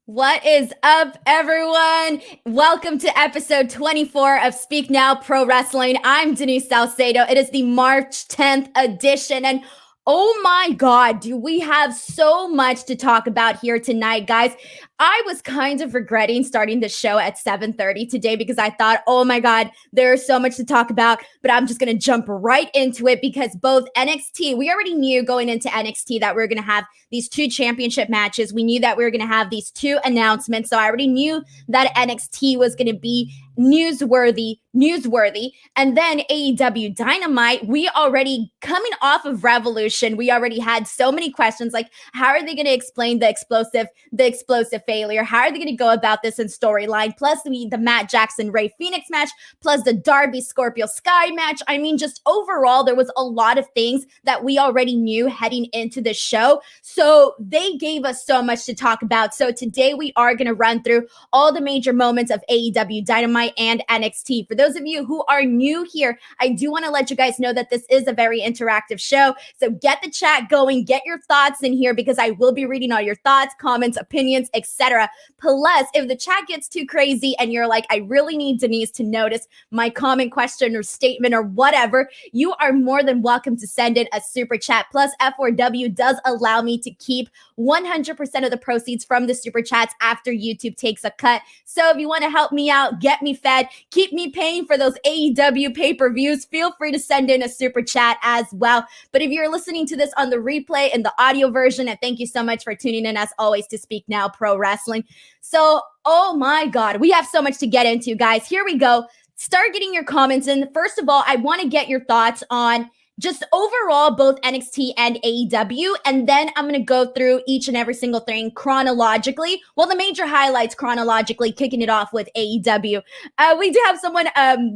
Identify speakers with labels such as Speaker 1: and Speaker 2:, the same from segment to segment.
Speaker 1: What is up, everyone? Welcome to episode 24 of Speak Now Pro Wrestling. I'm Denise Salcedo. It is the March 10th edition, and oh my God, do we have so much to talk about here tonight, guys. I was kind of regretting starting the show at 7:30 today because I thought, oh my God, there's so much to talk about, but I'm just going to jump right into it because both NXT, we already knew going into NXT that we were going to have these two championship matches. We knew that we were going to have these two announcements. So I already knew that NXT was going to be newsworthy. And then AEW Dynamite, we already coming off of Revolution, we already had so many questions like, how are they going to explain the explosive failure? How are they going to go about this in storyline? Plus the Matt Jackson Ray Phoenix match, plus the Darby Scorpio Sky match. I mean, just overall, there was a lot of things that we already knew heading into the show. So they gave us so much to talk about. So today we are going to run through all the major moments of AEW Dynamite and NXT. For those of you who are new here, I do want to let you guys know that this is a very interactive show. So get the chat going, get your thoughts in here because I will be reading all your thoughts, comments, opinions, etc. Plus, if the chat gets too crazy and you're like, I really need Denise to notice my comment, question, or statement or whatever, you are more than welcome to send in a super chat. Plus, F4W does allow me to keep 100% of the proceeds from the super chats after YouTube takes a cut. So if you want to help me out, get me fed, keep me paying for those AEW pay-per-views, feel free to send in a super chat as well. But if you're listening to this on the replay and the audio version, and thank you so much for tuning in as always to Speak Now Pro Wrestling. So, oh my God, we have so much to get into, guys. Here we go. Start getting your comments in. First of all, I want to get your thoughts on just overall, both NXT and AEW. And then I'm going to go through each and every single thing chronologically. Well, the major highlights chronologically, kicking it off with AEW. We do have someone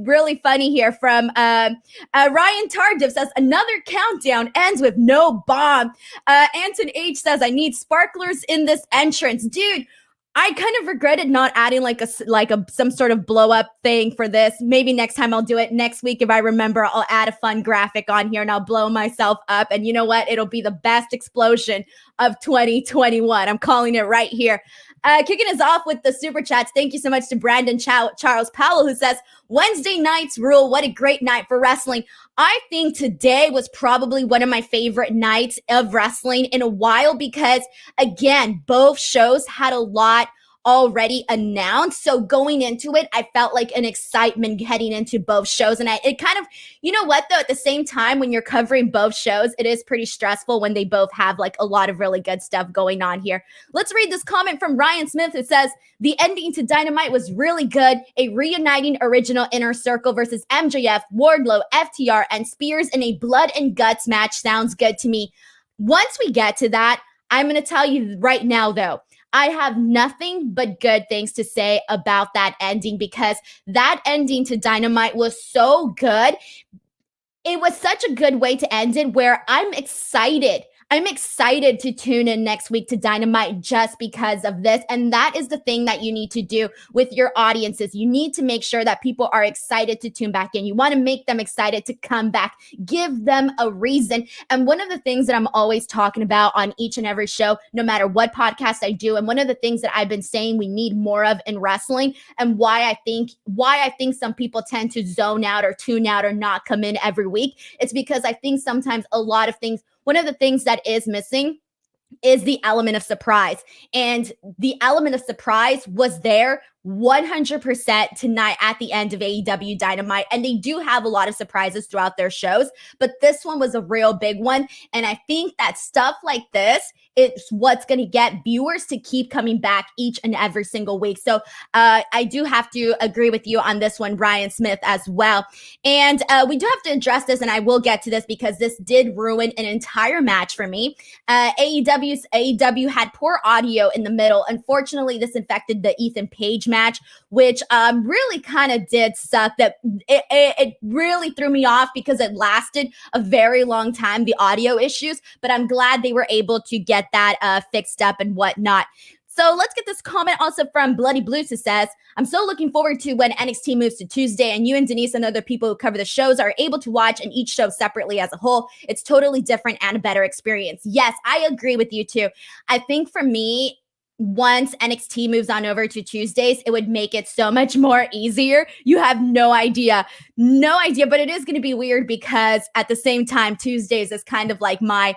Speaker 1: really funny here from Ryan Tardif says, another countdown ends with no bomb. Anton H says, I need sparklers in this entrance. Dude, I kind of regretted not adding some sort of blow up thing for this. Maybe next time I'll do it. Next week, if I remember, I'll add a fun graphic on here and I'll blow myself up. And you know what? It'll be the best explosion of 2021. I'm calling it right here. Kicking us off with the super chats. Thank you so much to Brandon Charles Powell, who says, Wednesday nights rule. What a great night for wrestling. I think today was probably one of my favorite nights of wrestling in a while because, again, both shows had a lot already announced. So going into it, I felt like an excitement heading into both shows. And it kind of, you know what though, at the same time, when you're covering both shows, it is pretty stressful when they both have like a lot of really good stuff going on here. Let's read this comment from Ryan Smith, who says, the ending to Dynamite was really good. A reuniting original Inner Circle versus MJF, Wardlow, FTR, and Spears in a blood and guts match sounds good to me. Once we get to that, I'm going to tell you right now though, I have nothing but good things to say about that ending because that ending to Dynamite was so good. It was such a good way to end it where I'm excited. I'm excited to tune in next week to Dynamite just because of this. And that is the thing that you need to do with your audiences. You need to make sure that people are excited to tune back in. You want to make them excited to come back. Give them a reason. And one of the things that I'm always talking about on each and every show, no matter what podcast I do, and one of the things that I've been saying we need more of in wrestling, and why I think some people tend to zone out or tune out or not come in every week, it's because I think sometimes a lot of things, one of the things that is missing is the element of surprise. And the element of surprise was there 100% tonight at the end of AEW Dynamite. And they do have a lot of surprises throughout their shows, but this one was a real big one. And I think that stuff like this is what's going to get viewers to keep coming back each and every single week. So I do have to agree with you on this one, Ryan Smith, as well. And we do have to address this, and I will get to this because this did ruin an entire match for me. AEW had poor audio in the middle. Unfortunately, this infected the Ethan Page match, which really kind of did suck. That it really threw me off because it lasted a very long time, the audio issues, but I'm glad they were able to get that fixed up and whatnot. So let's get this comment also from Bloody Blues, who says, I'm so looking forward to when NXT moves to Tuesday and you and Denise and other people who cover the shows are able to watch and each show separately as a whole. It's totally different and a better experience. Yes, I agree with you too. I think for me, once NXT moves on over to Tuesdays, it would make it so much more easier. You have no idea, but it is going to be weird because at the same time, Tuesdays is kind of like my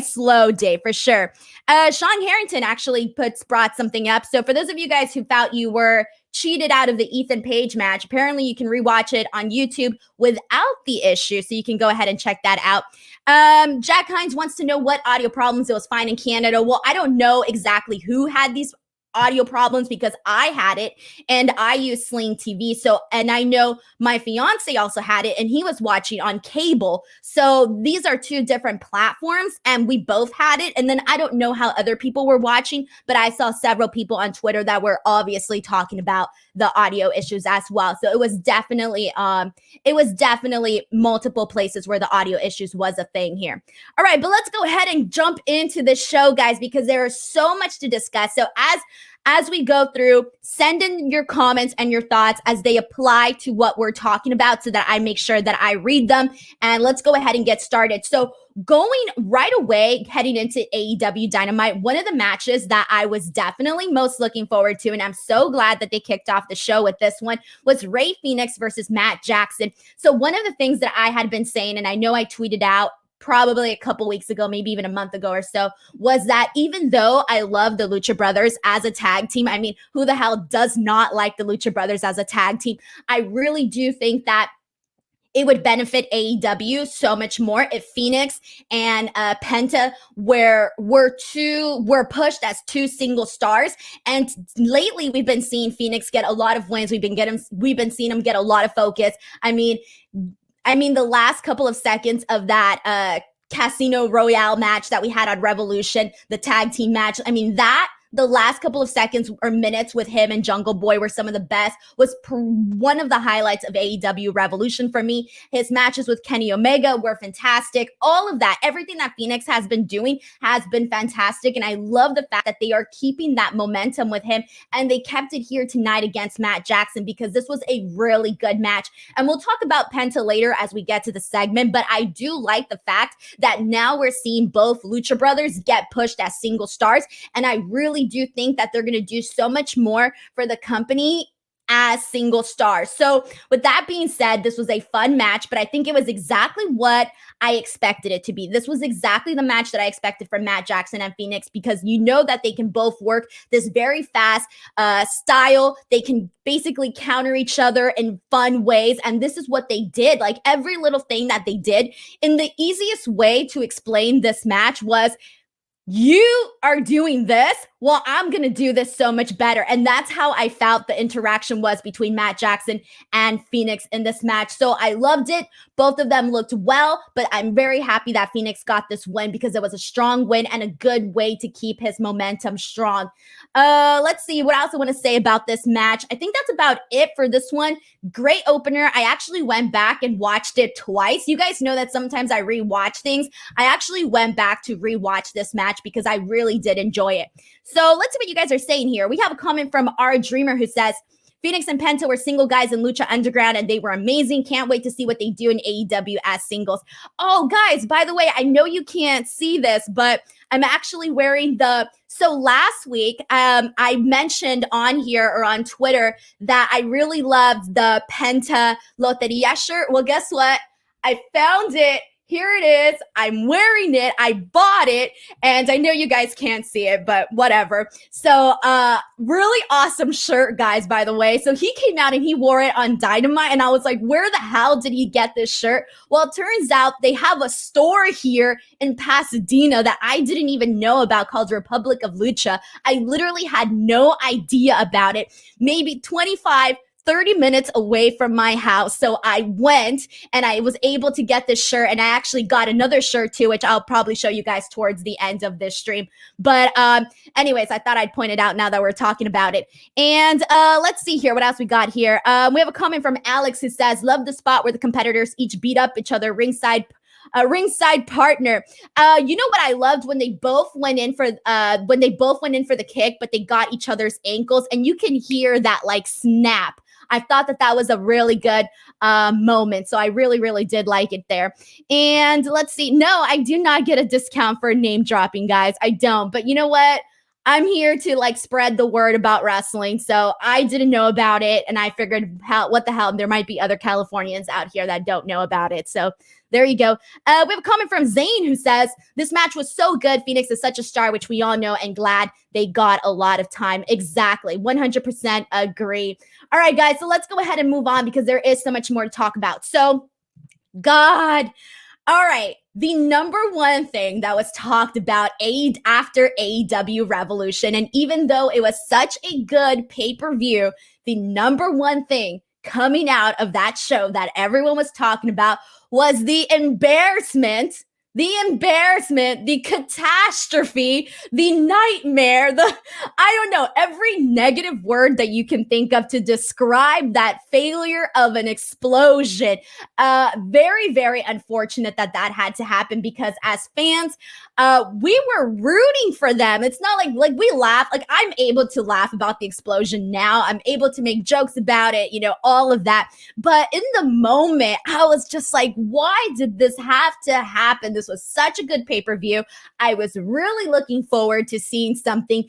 Speaker 1: slow day for sure. Sean Harrington actually brought something up. So for those of you guys who thought you were cheated out of the Ethan Page match, apparently you can rewatch it on YouTube without the issue. So you can go ahead and check that out. Jack Hines wants to know what audio problems it was fine in Canada. Well, I don't know exactly who had these audio problems because I had it and I use Sling TV. So, and I know my fiance also had it and he was watching on cable. So these are two different platforms and we both had it. And then I don't know how other people were watching, but I saw several people on Twitter that were obviously talking about the audio issues as well. So it was definitely multiple places where the audio issues was a thing here. All right, but let's go ahead and jump into the show, guys, because there is so much to discuss. So as we go through, send in your comments and your thoughts as they apply to what we're talking about so that I make sure that I read them. And let's go ahead and get started. So going right away, heading into AEW Dynamite, one of the matches that I was definitely most looking forward to, and I'm so glad that they kicked off the show with this one, was Rey Fénix versus Matt Jackson. So one of the things that I had been saying, and I know I tweeted out probably a couple weeks ago, maybe even a month ago or so, was that even though I love the Lucha Brothers as a tag team, I mean, who the hell does not like the Lucha Brothers as a tag team? I really do think that it would benefit AEW so much more if Fénix and Penta were pushed as two single stars. And lately, we've been seeing Fénix get a lot of wins. We've been seeing him get a lot of focus. I mean, I mean, the last couple of seconds of that Casino Royale match that we had on Revolution, the tag team match, I mean, the last couple of seconds or minutes with him and Jungle Boy were some of the best, was one of the highlights of AEW Revolution for me. His matches with Kenny Omega were fantastic. All of that, everything that Phoenix has been doing has been fantastic. And I love the fact that they are keeping that momentum with him. And they kept it here tonight against Matt Jackson because this was a really good match. And we'll talk about Penta later as we get to the segment. But I do like the fact that now we're seeing both Lucha Brothers get pushed as single stars. And I really do think that they're going to do so much more for the company as single stars. So with that being said, this was a fun match, but I think it was exactly what I expected it to be. This was exactly the match that I expected from Matt Jackson and Phoenix, because you know that they can both work this very fast style. They can basically counter each other in fun ways. And this is what they did. Like every little thing that they did. In the easiest way to explain this match was, you are doing this, well, I'm going to do this so much better. And that's how I felt the interaction was between Matt Jackson and Phoenix in this match. So I loved it. Both of them looked well, but I'm very happy that Phoenix got this win because it was a strong win and a good way to keep his momentum strong. Let's see what else I want to say about this match. I think that's about it for this one. Great opener. I actually went back and watched it twice. You guys know that sometimes I rewatch things. I actually went back to rewatch this match because I really did enjoy it. So let's see what you guys are saying here. We have a comment from our Dreamer who says, Phoenix and Penta were single guys in Lucha Underground and they were amazing. Can't wait to see what they do in AEW as singles. Oh, guys, by the way, I know you can't see this, but I'm actually wearing so last week, I mentioned on here or on Twitter that I really loved the Penta Loteria shirt. Well, guess what? I found it. Here it is. I'm wearing it. I bought it. And I know you guys can't see it, but whatever. So really awesome shirt, guys, by the way. So he came out and he wore it on Dynamite. And I was like, where the hell did he get this shirt? Well, it turns out they have a store here in Pasadena that I didn't even know about called Republic of Lucha. I literally had no idea about it. Maybe 30 minutes away from my house. So I went and I was able to get this shirt, and I actually got another shirt too, which I'll probably show you guys towards the end of this stream. But anyways, I thought I'd point it out now that we're talking about it. And let's see here. What else we got here? We have a comment from Alex who says, love the spot where the competitors each beat up each other ringside partner. You know what I loved when they both went in for the kick, but they got each other's ankles, and you can hear that like snap. I thought that was a really good moment. So I really, really did like it there. And let's see. No, I do not get a discount for name dropping, guys. I don't. But you know what? I'm here to like spread the word about wrestling. So I didn't know about it. And I figured, what the hell? There might be other Californians out here that don't know about it. So there you go. We have a comment from Zane who says, this match was so good. Phoenix is such a star, which we all know, and glad they got a lot of time. Exactly. 100% agree. All right, guys. So let's go ahead and move on because there is so much more to talk about. So, God. All right. The number one thing that was talked about after AEW Revolution, and even though it was such a good pay-per-view, the number one thing coming out of that show that everyone was talking about was the embarrassment, the catastrophe, the nightmare, I don't know, every negative word that you can think of to describe that failure of an explosion. Very, very unfortunate that had to happen because as fans, we were rooting for them. It's not like we laugh. Like I'm able to laugh about the explosion now. I'm able to make jokes about it, all of that. But in the moment, I was just like, why did this have to happen? This was such a good pay-per-view. I was really looking forward to seeing something,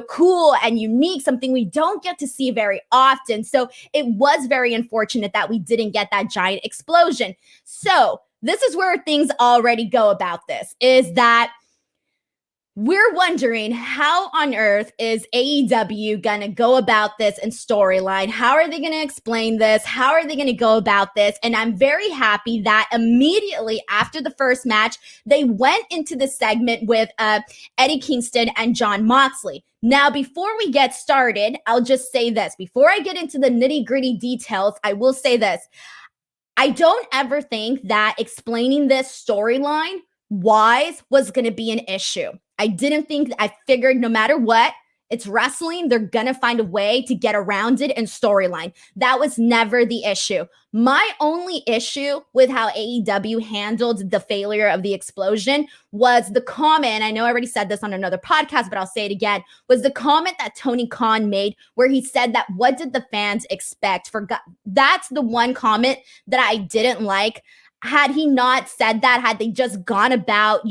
Speaker 1: cool and unique, something we don't get to see very often. So it was very unfortunate that we didn't get that giant explosion. So this is where things already go about this, is that we're wondering how on earth is AEW going to go about this in storyline? How are they going to explain this? How are they going to go about this? And I'm very happy that immediately after the first match, they went into the segment with Eddie Kingston and Jon Moxley. Now, before we get started, I'll just say this. Before I get into the nitty-gritty details, I will say this. I don't ever think that explaining this storyline wise was going to be an issue. I didn't think, I figured no matter what, it's wrestling. They're going to find a way to get around it in storyline. That was never the issue. My only issue with how AEW handled the failure of the explosion was the comment. I know I already said this on another podcast, but I'll say it again, was the comment that Tony Khan made where he said that, what did the fans expect? That's the one comment that I didn't like. Had he not said that, had they just gone about,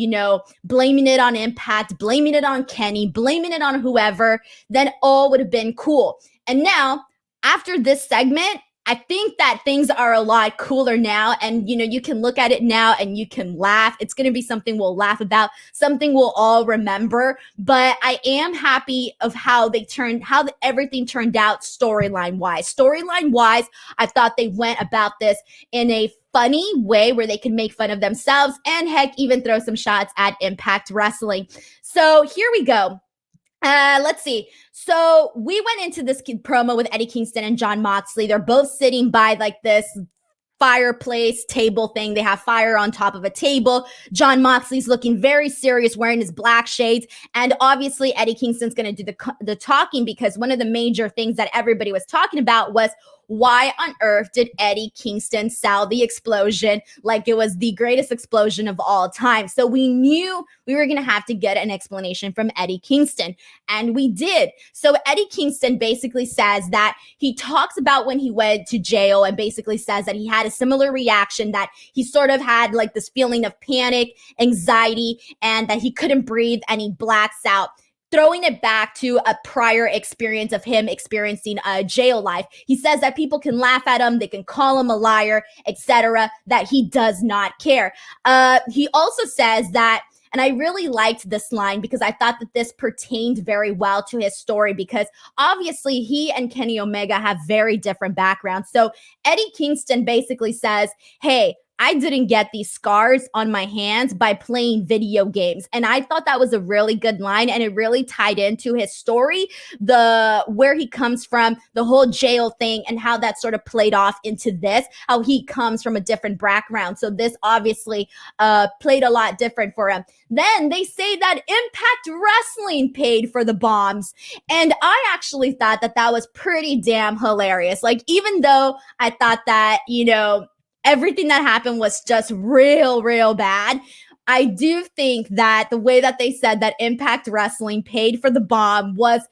Speaker 1: blaming it on Impact, blaming it on Kenny, blaming it on whoever, then all would have been cool. And now, after this segment, I think that things are a lot cooler now. And, you can look at it now and you can laugh. It's going to be something we'll laugh about, something we'll all remember. But I am happy of how everything turned out storyline wise. Storyline wise, I thought they went about this in a funny way where they can make fun of themselves and heck, even throw some shots at Impact Wrestling. So here we go. Let's see. So we went into this promo with Eddie Kingston and Jon Moxley. They're both sitting by like this fireplace table thing. They have fire on top of a table. Jon Moxley's looking very serious, wearing his black shades. And obviously Eddie Kingston's going to do the talking, because one of the major things that everybody was talking about was, why on earth did Eddie Kingston sell the explosion like it was the greatest explosion of all time? So we knew we were going to have to get an explanation from Eddie Kingston, and we did. So Eddie Kingston basically says that he talks about when he went to jail and basically says that he had a similar reaction, that he sort of had like this feeling of panic, anxiety, and that he couldn't breathe and he blacks out, throwing it back to a prior experience of him experiencing a jail life. He says that people can laugh at him, they can call him a liar, etc., that he does not care. He also says that, and I really liked this line because I thought that this pertained very well to his story, because obviously he and Kenny Omega have very different backgrounds. So Eddie Kingston basically says, hey, I didn't get these scars on my hands by playing video games. And I thought that was a really good line, and it really tied into his story, where he comes from, the whole jail thing, and how that sort of played off into this, how he comes from a different background. So this obviously played a lot different for him. Then they say that Impact Wrestling paid for the bombs. And I actually thought that that was pretty damn hilarious. Like, even though I thought that, everything that happened was just real bad, I do think that the way that they said that Impact Wrestling paid for the bomb was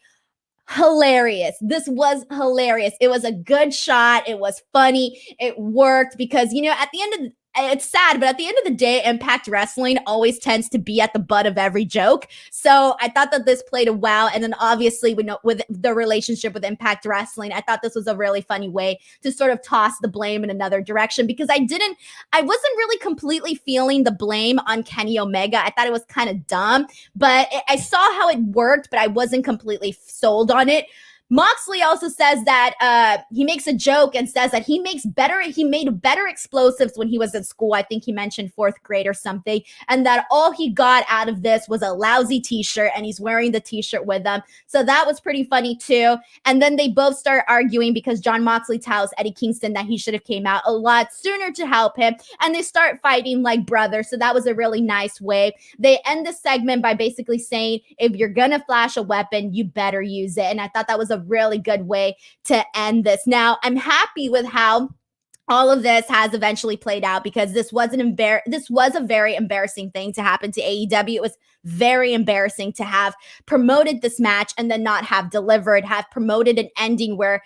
Speaker 1: hilarious. This was hilarious. It was a good shot. It was funny. It worked because, at the end of it's sad, but at the end of the day, Impact Wrestling always tends to be at the butt of every joke. So I thought that this played well. And then obviously with the relationship with Impact Wrestling, I thought this was a really funny way to sort of toss the blame in another direction, because I wasn't really completely feeling the blame on Kenny Omega. I thought it was kind of dumb, but I saw how it worked, but I wasn't completely sold on it. Moxley also says that he makes a joke and says that he made better explosives when he was in school. I think he mentioned 4th grade or something. And that all he got out of this was a lousy t-shirt, and he's wearing the t-shirt with them. So that was pretty funny too. And then they both start arguing because Jon Moxley tells Eddie Kingston that he should have came out a lot sooner to help him. And they start fighting like brothers. So that was a really nice way. They end the segment by basically saying, if you're going to flash a weapon, you better use it. And I thought that was a really good way to end this. Now, I'm happy with how all of this has eventually played out, because this was a very embarrassing thing to happen to AEW. It was very embarrassing to have promoted this match and then not have promoted an ending where,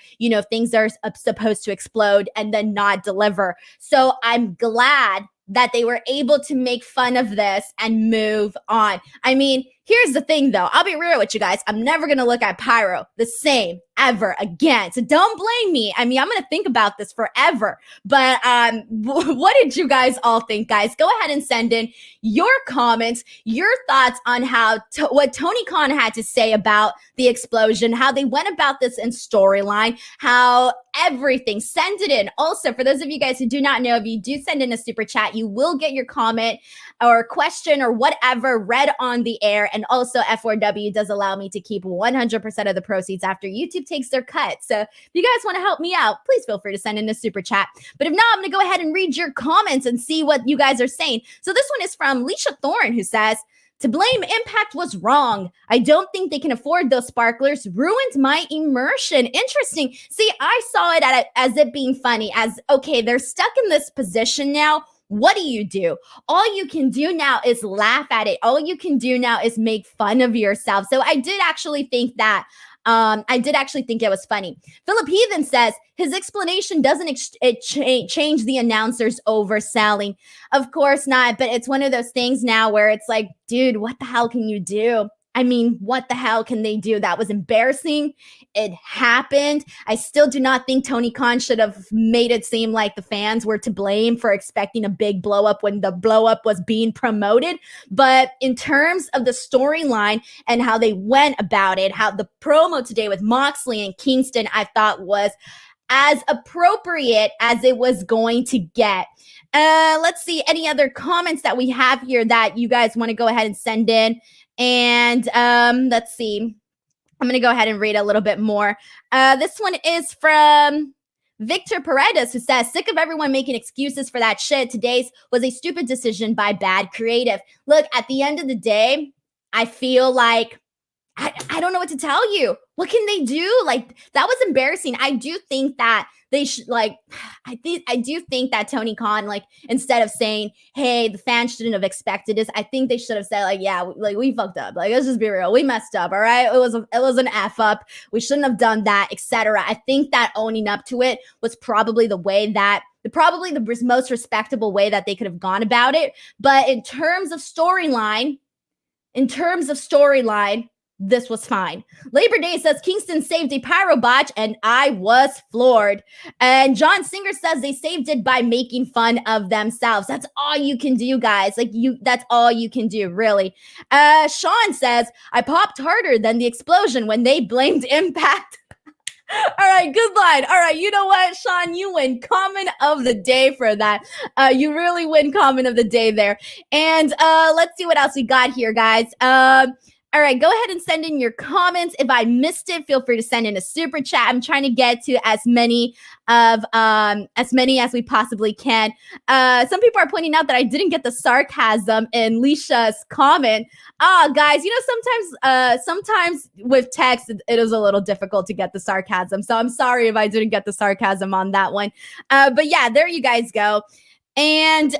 Speaker 1: things are supposed to explode and then not deliver. So I'm glad that they were able to make fun of this and move on. I mean, here's the thing though. I'll be real with you guys. I'm never going to look at Pyro the same ever again. So don't blame me. I mean, I'm going to think about this forever. But what did you guys all think, guys? Go ahead and send in your comments, your thoughts on what Tony Khan had to say about the explosion, how they went about this in storyline, how everything. Send it in. Also, for those of you guys who do not know, if you do send in a super chat, you will get your comment or question or whatever read on the air. And also, F4W does allow me to keep 100% of the proceeds after YouTube takes their cut. So if you guys want to help me out, please feel free to send in a super chat. But if not, I'm going to go ahead and read your comments and see what you guys are saying. So this one is from Leisha Thorne, who says, to blame Impact was wrong. I don't think they can afford those sparklers. Ruined my immersion. Interesting. See, I saw it as it being funny, as, okay, they're stuck in this position now. What do? All you can do now is laugh at it. All you can do now is make fun of yourself. So I did actually think that it was funny. Philip Heathen says his explanation doesn't change the announcers overselling. Of course not, but it's one of those things now where it's like, dude, what the hell can you do? I mean, what the hell can they do? That was embarrassing. It happened. I still do not think Tony Khan should have made it seem like the fans were to blame for expecting a big blow up when the blow up was being promoted. But in terms of the storyline and how they went about it, how the promo today with Moxley and Kingston, I thought was as appropriate as it was going to get. Let's see any other comments that we have here that you guys want to go ahead and send in. And let's see. I'm going to go ahead and read a little bit more. This one is from Victor Paredes, who says, sick of everyone making excuses for that shit. Today's was a stupid decision by bad creative. Look, at the end of the day, I feel like I don't know what to tell you. What can they do? Like, that was embarrassing. I do think that they should, like, I do think that Tony Khan, like, instead of saying, hey, the fans shouldn't have expected this, I think they should have said, like, yeah, like, we fucked up. Like, let's just be real. We messed up, all right? It was an F up. We shouldn't have done that, etc. I think that owning up to it was probably the most respectable way that they could have gone about it. But in terms of storyline, this was fine. Labor Day says Kingston saved a pyro botch, and I was floored. And John Singer says they saved it by making fun of themselves. That's all you can do, guys. That's all you can do, really. Sean says, I popped harder than the explosion when they blamed Impact. All right, good line. All right, you know what, Sean? You win comment of the day for that. You really win comment of the day there. And let's see what else we got here, guys. All right, go ahead and send in your comments. If I missed it, feel free to send in a super chat. I'm trying to get to as many as we possibly can. Some people are pointing out that I didn't get the sarcasm in Leisha's comment. Guys, you know, sometimes with text, it is a little difficult to get the sarcasm. So I'm sorry if I didn't get the sarcasm on that one. But yeah, there you guys go. And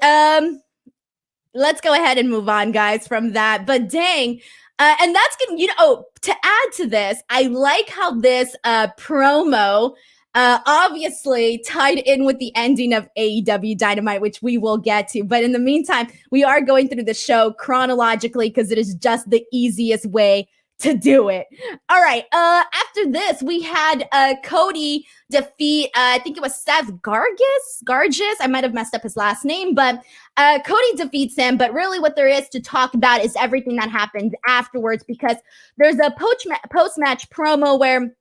Speaker 1: let's go ahead and move on, guys, from that. But dang. And that's going to, to add to this, I like how this promo obviously tied in with the ending of AEW Dynamite, which we will get to. But in the meantime, we are going through the show chronologically because it is just the easiest way to do it. All right. After this, we had Cody defeat, I think it was Seth Gargis. I might have messed up his last name, but Cody defeats him. But really what there is to talk about is everything that happened afterwards, because there's a post-match promo where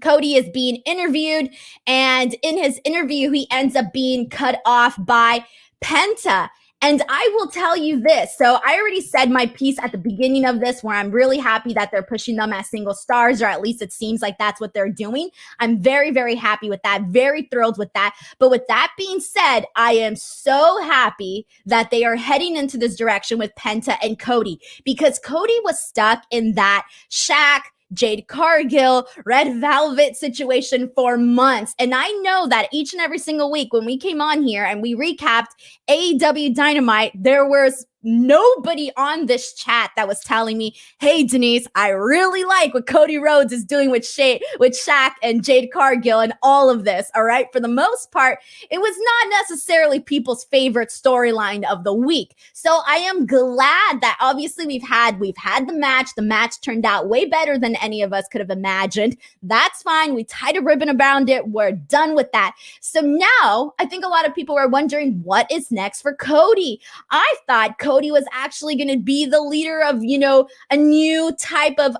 Speaker 1: Cody is being interviewed, and in his interview, he ends up being cut off by Penta. And I will tell you this. So I already said my piece at the beginning of this, where I'm really happy that they're pushing them as single stars, or at least it seems like that's what they're doing. I'm very, very happy with that. Very thrilled with that. But with that being said, I am so happy that they are heading into this direction with Penta and Cody, because Cody was stuck in that Shaq, Jade Cargill, Red Velvet situation for months. And I know that each and every single week when we came on here and we recapped AEW Dynamite, there was nobody on this chat that was telling me, hey, Denise, I really like what Cody Rhodes is doing with Shaq and Jade Cargill and all of this. All right. For the most part, it was not necessarily people's favorite storyline of the week. So I am glad that obviously we've had the match. The match turned out way better than any of us could have imagined. That's fine. We tied a ribbon around it. We're done with that. So now I think a lot of people were wondering what is next for Cody. I thought Cody was actually going to be the leader of, a new type of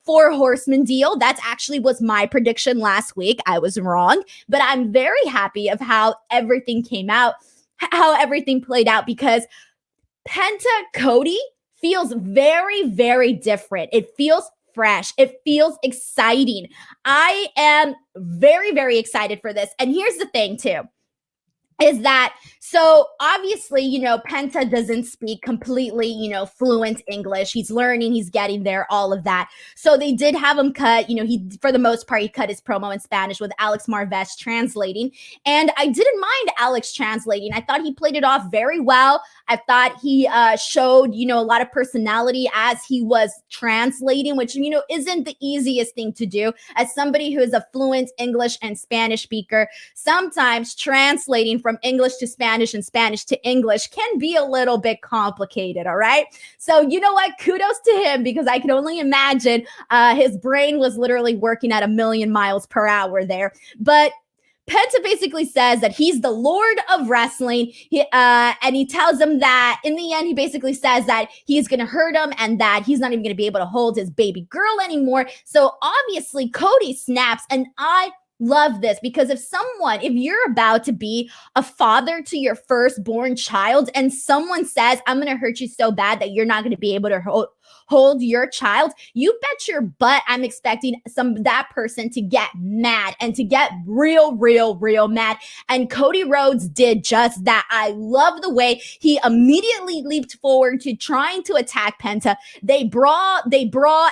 Speaker 1: Four Horsemen deal. That's actually was my prediction last week. I was wrong, but I'm very happy of how everything came out, how everything played out, because Penta Cody feels very, very different. It feels fresh. It feels exciting. I am very, very excited for this. And here's the thing, too. Is that so obviously, Penta doesn't speak completely, fluent English. He's learning, he's getting there, all of that. So they did have him cut, for the most part, he cut his promo in Spanish with Alex Marvez translating. And I didn't mind Alex translating. I thought he played it off very well. I thought he showed, a lot of personality as he was translating, which, isn't the easiest thing to do. As somebody who is a fluent English and Spanish speaker, sometimes translating from English to Spanish and Spanish to English can be a little bit complicated, all right? So you know what? Kudos to him, because I can only imagine his brain was literally working at 1,000,000 miles per hour there. But Penta basically says that he's the Lord of Wrestling. And he tells him that in the end, he basically says that he's going to hurt him and that he's not even going to be able to hold his baby girl anymore. So obviously Cody snaps, and I love this, because if you're about to be a father to your firstborn child and someone says, I'm going to hurt you so bad that you're not going to be able to hold your child, you bet your butt I'm expecting that person to get mad and to get real, real, real mad. And Cody Rhodes did just that. I love the way he immediately leaped forward to trying to attack Penta. They brawl,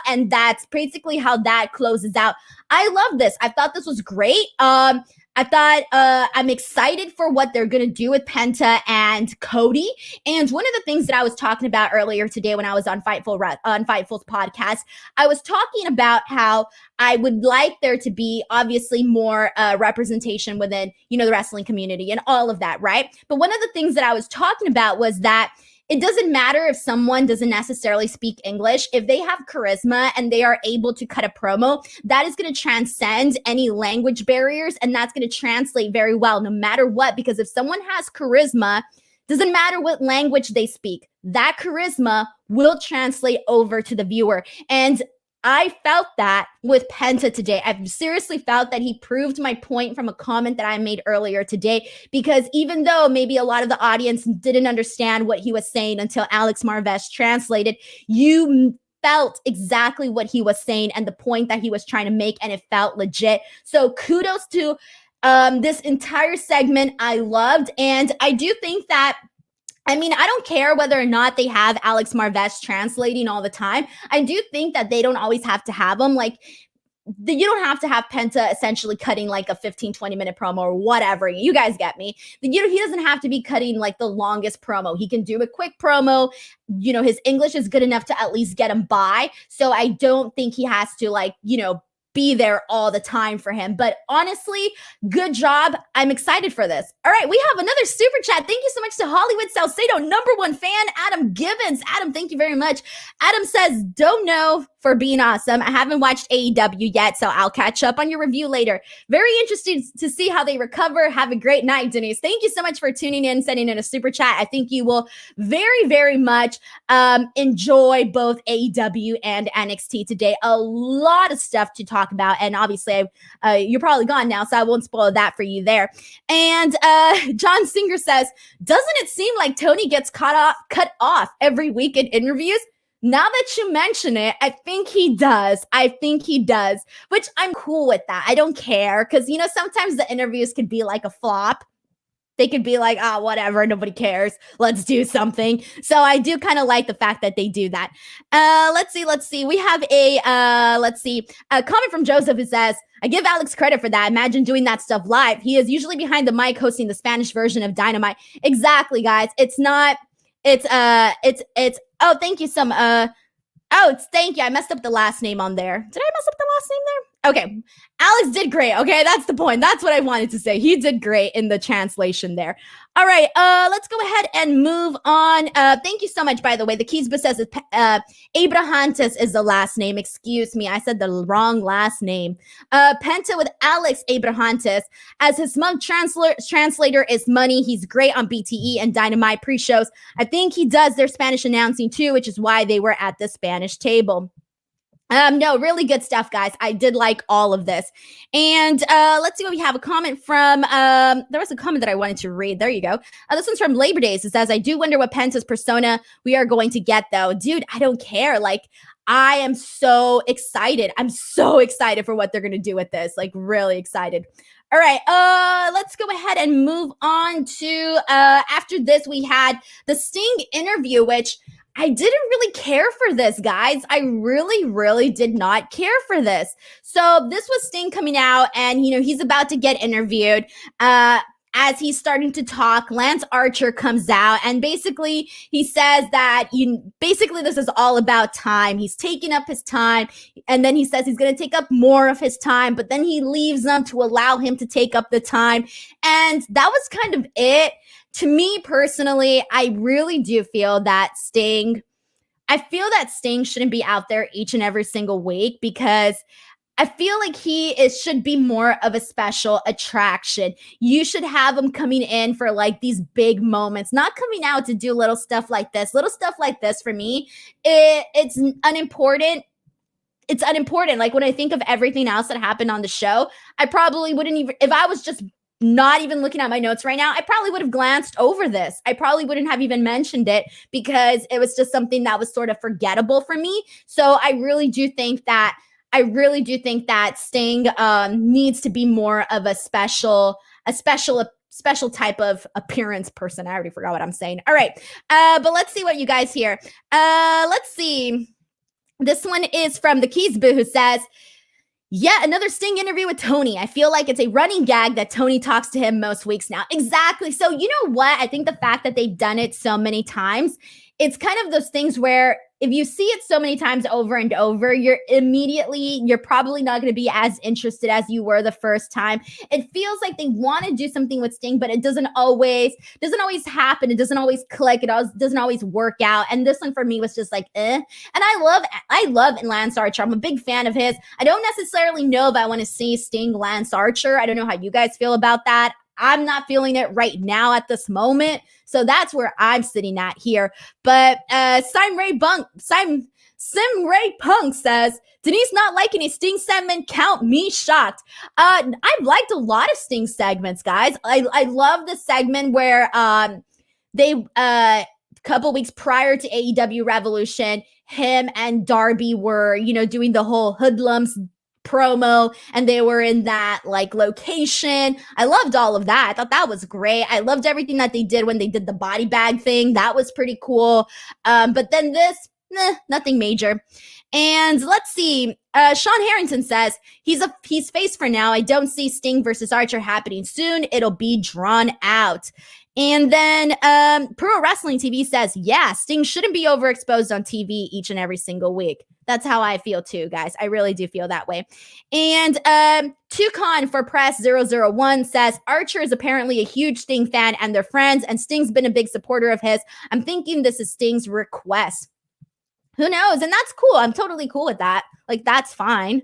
Speaker 1: and that's basically how that closes out. I love this. I thought this was great. I thought I'm excited for what they're going to do with Penta and Cody. And one of the things that I was talking about earlier today when I was on Fightful's podcast, I was talking about how I would like there to be obviously more representation within, the wrestling community and all of that, right? But one of the things that I was talking about was that it doesn't matter if someone doesn't necessarily speak English. If they have charisma and they are able to cut a promo, that is going to transcend any language barriers, and that's going to translate very well no matter what. Because if someone has charisma, doesn't matter what language they speak, that charisma will translate over to the viewer. And I felt that with Penta today. I've seriously felt that he proved my point from a comment that I made earlier today, because even though maybe a lot of the audience didn't understand what he was saying until Alex Marvez translated, you felt exactly what he was saying and the point that he was trying to make, and it felt legit. So kudos to this entire segment. I loved, and I do think that I don't care whether or not they have Alex Marvez translating all the time. I do think that they don't always have to have him. Like, you don't have to have Penta essentially cutting like a 15-20 minute promo or whatever. You guys get me. He doesn't have to be cutting like the longest promo. He can do a quick promo. His English is good enough to at least get him by. So I don't think he has to be there all the time for him. But honestly, good job. I'm excited for this. All right, we have another super chat. Thank you so much to Hollywood Salcedo, #1 fan, Adam Gibbons. Adam, thank you very much. Adam says, don't know for being awesome. I haven't watched AEW yet, so I'll catch up on your review later. Very interested to see how they recover. Have a great night, Denise. Thank you so much for tuning in, sending in a super chat. I think you will very, very much enjoy both AEW and NXT today. A lot of stuff to talk about, and obviously you're probably gone now, so I won't spoil that for you there. And John Singer says, doesn't it seem like Tony gets cut off every week in interviews? Now that you mention it, I think he does. Which I'm cool with that. I don't care, because sometimes the interviews could be like a flop. They could be like, whatever, nobody cares. Let's do something. So I do kind of like the fact that they do that. Let's see. We have a comment from Joseph who says, I give Alex credit for that. Imagine doing that stuff live. He is usually behind the mic hosting the Spanish version of Dynamite. Exactly, guys. It's not, oh, thank you thank you. I messed up the last name on there. Did I mess up the last name there? Okay. Alex did great. Okay. That's the point. That's what I wanted to say. He did great in the translation there. All right. Let's go ahead and move on. Thank you so much, by the way. The Keysba says Abrahantes is the last name. Excuse me. I said the wrong last name. Penta with Alex Abrahantes as his monk translator is Money. He's great on BTE and Dynamite pre-shows. I think he does their Spanish announcing too, which is why they were at the Spanish table. No, really good stuff, guys. I did like all of this. And let's see what we have. A comment from, there was a comment that I wanted to read. There you go. This one's from Labor Days. It says, I do wonder what Penta's persona we are going to get, though. Dude, I don't care. I am so excited. I'm so excited for what they're going to do with this. Like, really excited. All right, let's go ahead and move on to, after this, we had the Sting interview, which I didn't really care for this, guys. I really, really did not care for this. So this was Sting coming out, and, you know, he's about to get interviewed. As he's starting to talk, Lance Archer comes out, and basically he says that basically this is all about time. He's taking up his time, and then he says he's going to take up more of his time, but then he leaves them to allow him to take up the time. And that was kind of it. To me personally, I really do feel that Sting shouldn't be out there each and every single week, because I feel like he should be more of a special attraction. You should have him coming in for like these big moments, not coming out to do little stuff like this. Little stuff like this for me, it's unimportant. It's unimportant. Like, when I think of everything else that happened on the show, I probably wouldn't even, if I was just not even looking at my notes right now, I probably would have glanced over this. I probably wouldn't have even mentioned it, because it was just something that was sort of forgettable for me. So I really do think that Sting needs to be more of a special type of appearance person. I already forgot what I'm saying. All right. But let's see what you guys hear. Let's see. This one is from the Keys Boo, who says, yeah, another Sting interview with Tony. I feel like it's a running gag that Tony talks to him most weeks now. Exactly. So you know what? I think the fact that they've done it so many times, it's kind of those things where if you see it so many times over and over, you're probably not going to be as interested as you were the first time. It feels like they want to do something with Sting, but it doesn't always happen. It doesn't always click. Doesn't always work out. And this one for me was just like, eh. And I love Lance Archer. I'm a big fan of his. I don't necessarily know if I want to see Sting Lance Archer. I don't know how you guys feel about that. I'm not feeling it right now at this moment. So that's where I'm sitting at here. But Sim Ray Punk says, Denise not liking a Sting segment, count me shocked. I've liked a lot of Sting segments, guys. I love the segment where they couple weeks prior to AEW Revolution, him and Darby were, doing the whole hoodlums promo, and they were in that like location. I loved all of that. I thought that was great. I loved everything that they did when they did the body bag thing. That was pretty cool. But then this, nothing major. And let's see. Sean Harrington says he's face for now. I don't see Sting versus Archer happening soon. It'll be drawn out. And then Pro Wrestling TV says, yeah, Sting shouldn't be overexposed on TV each and every single week. That's how I feel too, guys. I really do feel that way. And Tucon for Press 001 says, Archer is apparently a huge Sting fan and they're friends, and Sting's been a big supporter of his. I'm thinking this is Sting's request. Who knows? And that's cool. I'm totally cool with that. Like, that's fine.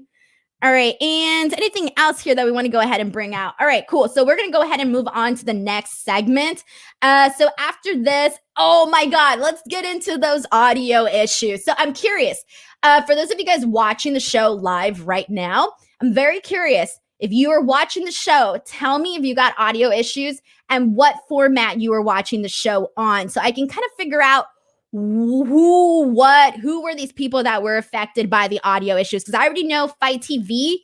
Speaker 1: All right. And anything else here that we want to go ahead and bring out? All right, cool. So we're going to go ahead and move on to the next segment. So after this, oh my God, let's get into those audio issues. So I'm curious, for those of you guys watching the show live right now, I'm very curious. If you are watching the show, tell me if you got audio issues and what format you were watching the show on, so I can kind of figure out who were these people that were affected by the audio issues. Because I already know Fight TV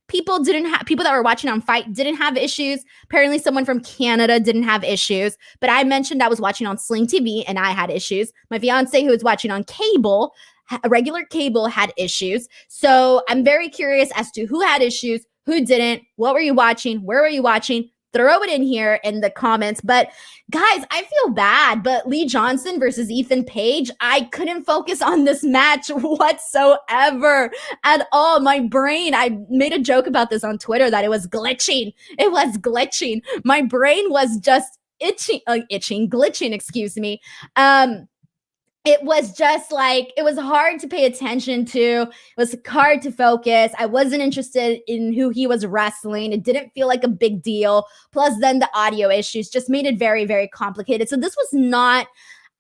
Speaker 1: people that were watching on Fight didn't have issues. Apparently someone from Canada didn't have issues, but I mentioned I was watching on Sling TV and I had issues. My fiance, who was watching on cable, regular cable, had issues. So I'm very curious as to who had issues, who didn't, what were you watching, where were you watching? Throw it in here in the comments. But guys, I feel bad, but Lee Johnson versus Ethan Page, I couldn't focus on this match whatsoever at all. My brain, I made a joke about this on Twitter that it was glitching. It was glitching. My brain was just glitching, excuse me. It was just like, it was hard to pay attention to. It was hard to focus. I wasn't interested in who he was wrestling. It didn't feel like a big deal. Plus then the audio issues just made it very, very complicated. So this was not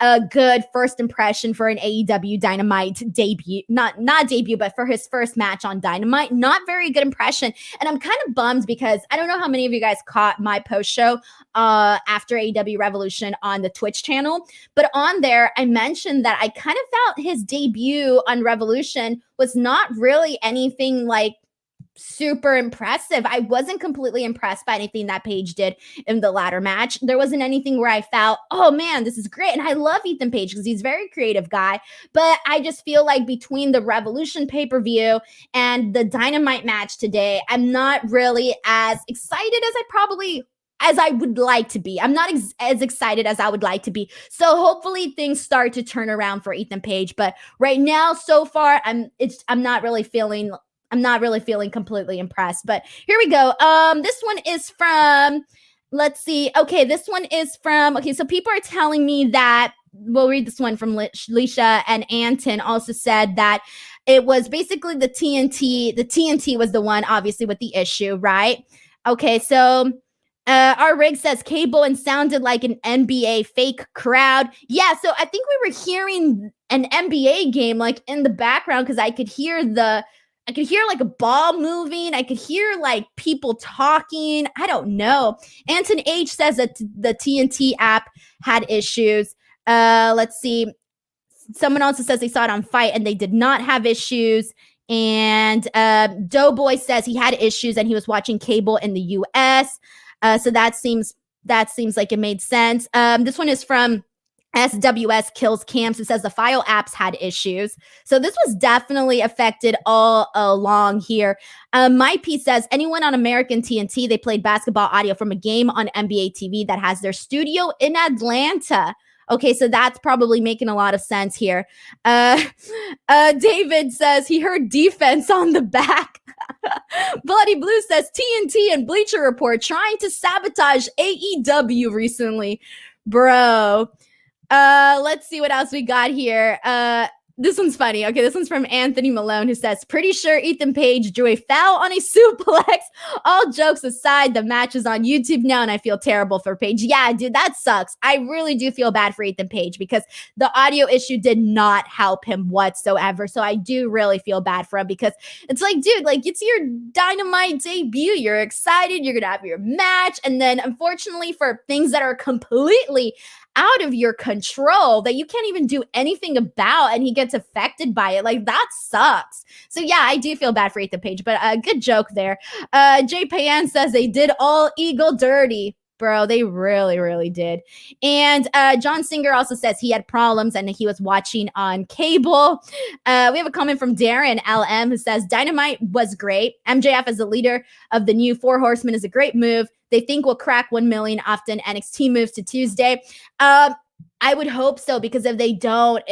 Speaker 1: a good first impression for an AEW Dynamite debut. Not debut, but for his first match on Dynamite. Not very good impression. And I'm kind of bummed because I don't know how many of you guys caught my post show after AEW Revolution on the Twitch channel. But on there, I mentioned that I kind of felt his debut on Revolution was not really anything like super impressive. I wasn't completely impressed by anything that Page did in the ladder match. There wasn't anything where I felt, oh man, this is great. And I love Ethan Page because he's a very creative guy. But I just feel like between the Revolution pay-per-view and the Dynamite match today, I'm not really as excited as I would like to be. I'm not as excited as I would like to be. So hopefully things start to turn around for Ethan Page. But right now, so far, I'm not really feeling completely impressed. But here we go. This one is from, let's see. Okay, this one is from, okay, so people are telling me that, we'll read this one from Leisha, and Anton also said that it was basically the TNT. The TNT was the one, obviously, with the issue, right? Okay, so our rig says Cable and sounded like an NBA fake crowd. Yeah, so I think we were hearing an NBA game like in the background because I could hear like a ball moving. I could hear like people talking. I don't know. Anton H says that the TNT app had issues. Let's see. Someone also says they saw it on Fight and they did not have issues. And Doughboy says he had issues and he was watching Cable in the US. So that seems like it made sense. This one is from SWS Kills Camps. It says the file apps had issues. So this was definitely affected all along here. My piece says anyone on American TNT, they played basketball audio from a game on NBA TV that has their studio in Atlanta. Okay, so that's probably making a lot of sense here. David says he heard defense on the back. Bloody Blue says TNT and Bleacher Report trying to sabotage AEW recently. Bro. Let's see what else we got here. This one's funny. Okay, this one's from Anthony Malone, who says, pretty sure Ethan Page drew a foul on a suplex. All jokes aside, the match is on YouTube now, and I feel terrible for Page. Yeah, dude, that sucks. I really do feel bad for Ethan Page because the audio issue did not help him whatsoever. So I do really feel bad for him because it's like, dude, like it's your Dynamite debut. You're excited. You're going to have your match. And then unfortunately for things that are completely out of your control that you can't even do anything about and he gets affected by it. Like that sucks. So yeah, I do feel bad for Ethan Page, but a good joke there. Jay Payan says they did all Eagle dirty. Bro, they really, really did. And John Singer also says he had problems and he was watching on cable. We have a comment from Darren LM who says Dynamite was great. MJF as the leader of the new Four Horsemen is a great move. They think we'll crack 1 million often. NXT moves to Tuesday. I would hope so because if they don't,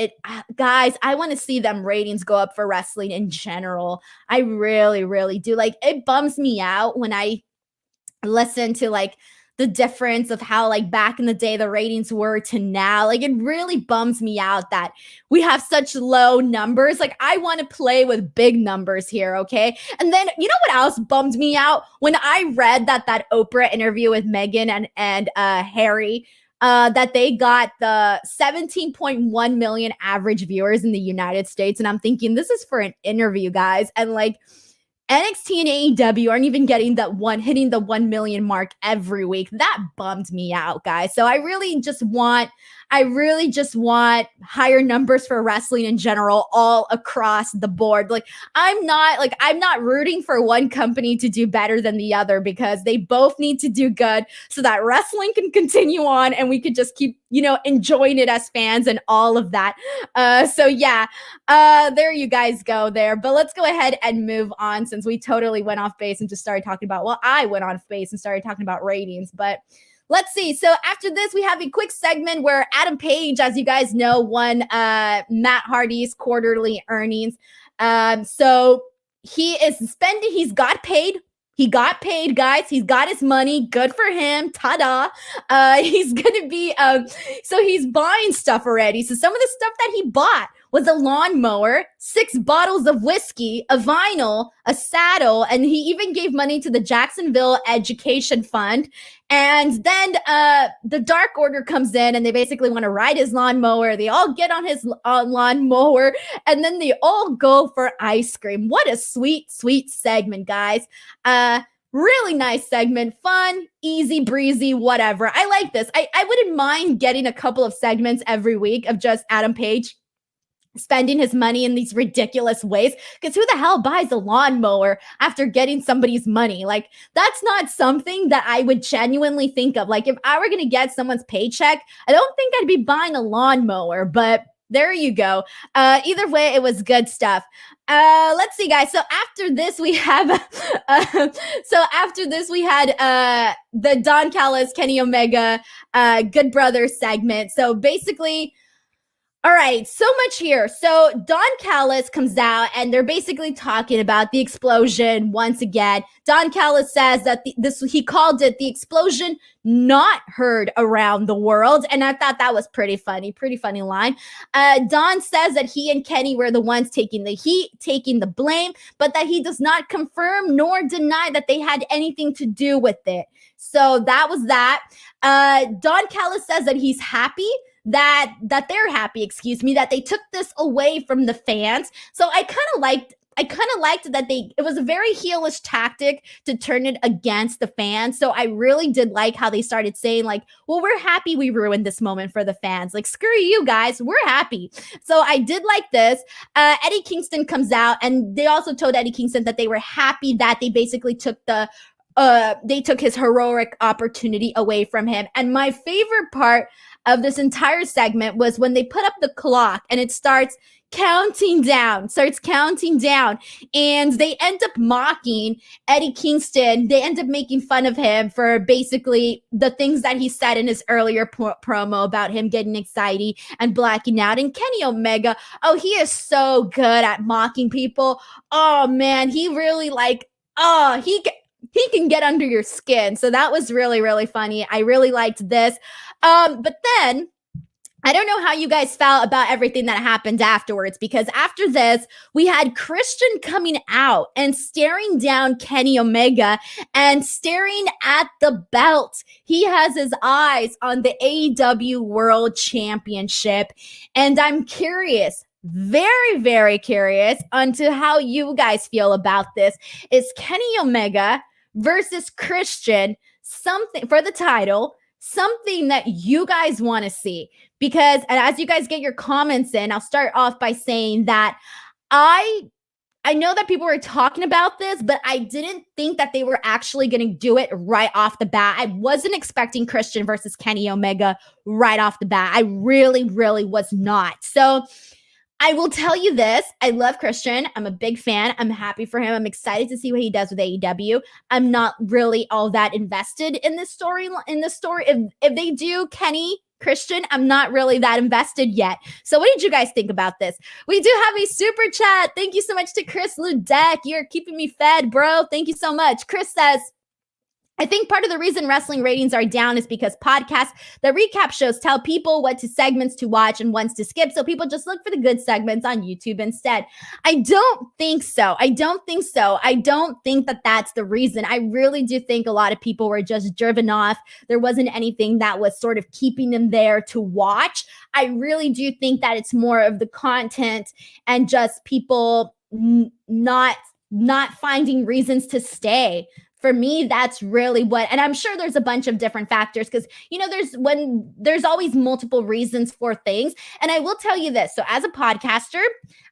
Speaker 1: guys, I want to see them ratings go up for wrestling in general. I really, really do. Like it bums me out when I listen to like the difference of how like back in the day the ratings were to now. Like it really bums me out that we have such low numbers. Like I want to play with big numbers here, okay? And then you know what else bummed me out? When I read that Oprah interview with Meghan and Harry, that they got the 17.1 million average viewers in the United States. And I'm thinking this is for an interview, guys. And like NXT and AEW aren't even getting hitting the 1 million mark every week. That bummed me out, guys. So I really just want higher numbers for wrestling in general all across the board. Like I'm not rooting for one company to do better than the other because they both need to do good so that wrestling can continue on and we could just keep, enjoying it as fans and all of that. So yeah, there you guys go there. But let's go ahead and move on since we totally went off base and just started talking about, I went off base and started talking about ratings, but let's see. So after this, we have a quick segment where Adam Page, as you guys know, won Matt Hardy's quarterly earnings. So he's got paid. He got paid, guys. He's got his money. Good for him. Ta-da. He's going to be, so he's buying stuff already. So some of the stuff that he bought was a lawnmower, 6 bottles of whiskey, a vinyl, a saddle, and he even gave money to the Jacksonville Education Fund. And then the Dark Order comes in and they basically want to ride his lawnmower. They all get on his lawnmower and then they all go for ice cream. What a sweet, sweet segment, guys. Really nice segment. Fun, easy breezy, whatever. I like this. I wouldn't mind getting a couple of segments every week of just Adam Page spending his money in these ridiculous ways, because who the hell buys a lawnmower after getting somebody's money? Like, that's not something that I would genuinely think of. Like, if I were going to get someone's paycheck, I don't think I'd be buying a lawnmower, but there you go. Either way, it was good stuff. Let's see, guys. So after this, we have the Don Callis, Kenny Omega, Good Brothers segment. So basically, all right, so much here. So Don Callis comes out and they're basically talking about the explosion once again. Don Callis says that he called it the explosion not heard around the world. And I thought that was pretty funny line. Don says that he and Kenny were the ones taking the heat, taking the blame, but that he does not confirm nor deny that they had anything to do with it. So that was that. Don Callis says that he's happy that they're happy, that they took this away from the fans. So I kind of liked that it was a very heelish tactic to turn it against the fans. So I really did like how they started saying like, well, we're happy we ruined this moment for the fans. Like, screw you guys, we're happy. So I did like this. Eddie Kingston comes out and they also told Eddie Kingston that they were happy that they basically took they took his heroic opportunity away from him. And my favorite part of this entire segment was when they put up the clock and it starts counting down, and they end up mocking Eddie Kingston. They end up making fun of him for basically the things that he said in his earlier promo about him getting anxiety and blacking out. And Kenny Omega, oh, he is so good at mocking people. Oh man, he really he can get under your skin. So that was really, really funny. I really liked this. But then I don't know how you guys felt about everything that happened afterwards, because after this, we had Christian coming out and staring down Kenny Omega and staring at the belt. He has his eyes on the AEW World Championship. And I'm curious, very, very curious onto how you guys feel about this. Is Kenny Omega versus Christian something for the title, something that you guys want to see? Because, and as you guys get your comments in, I'll start off by saying that I know that people were talking about this, but I didn't think that they were actually going to do it right off the bat. I wasn't expecting Christian versus Kenny Omega right off the bat. I really, really was not. So I will tell you this. I love Christian. I'm a big fan. I'm happy for him. I'm excited to see what he does with AEW. I'm not really all that invested in this story. If they do Kenny Christian, I'm not really that invested yet. So what did you guys think about this? We do have a super chat. Thank you so much to Chris Ludek. You're keeping me fed, bro. Thank you so much. Chris says, I think part of the reason wrestling ratings are down is because podcasts, the recap shows, tell people what segments to watch and ones to skip. So people just look for the good segments on YouTube instead. I don't think so. I don't think that that's the reason. I really do think a lot of people were just driven off. There wasn't anything that was sort of keeping them there to watch. I really do think that it's more of the content and just people not finding reasons to stay. For me, that's really what, and I'm sure there's a bunch of different factors because, there's always multiple reasons for things. And I will tell you this. So as a podcaster,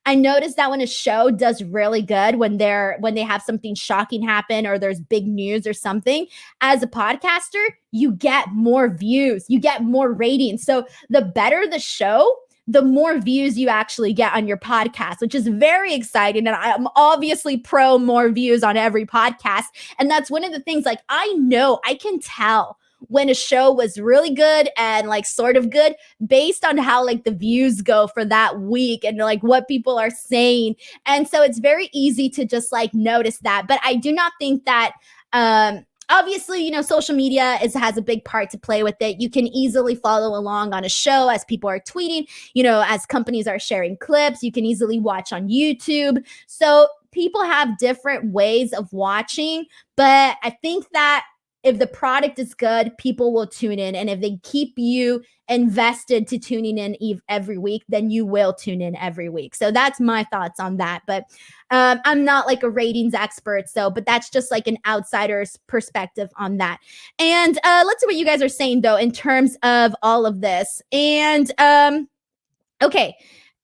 Speaker 1: I noticed that when a show does really good, when they have something shocking happen or there's big news or something, as a podcaster, you get more views, you get more ratings. So the better the show, the more views you actually get on your podcast, which is very exciting. And I'm obviously pro more views on every podcast. And that's one of the things, like, I know I can tell when a show was really good and like sort of good based on how like the views go for that week and like what people are saying. And so it's very easy to just like notice that. But I do not think that obviously, social media has a big part to play with it. You can easily follow along on a show as people are tweeting, as companies are sharing clips. You can easily watch on YouTube. So people have different ways of watching, but I think that if the product is good, people will tune in. And if they keep you invested to tuning in every week, then you will tune in every week. So that's my thoughts on that. But I'm not like a ratings expert, but that's just like an outsider's perspective on that. And let's see what you guys are saying, though, in terms of all of this. And okay.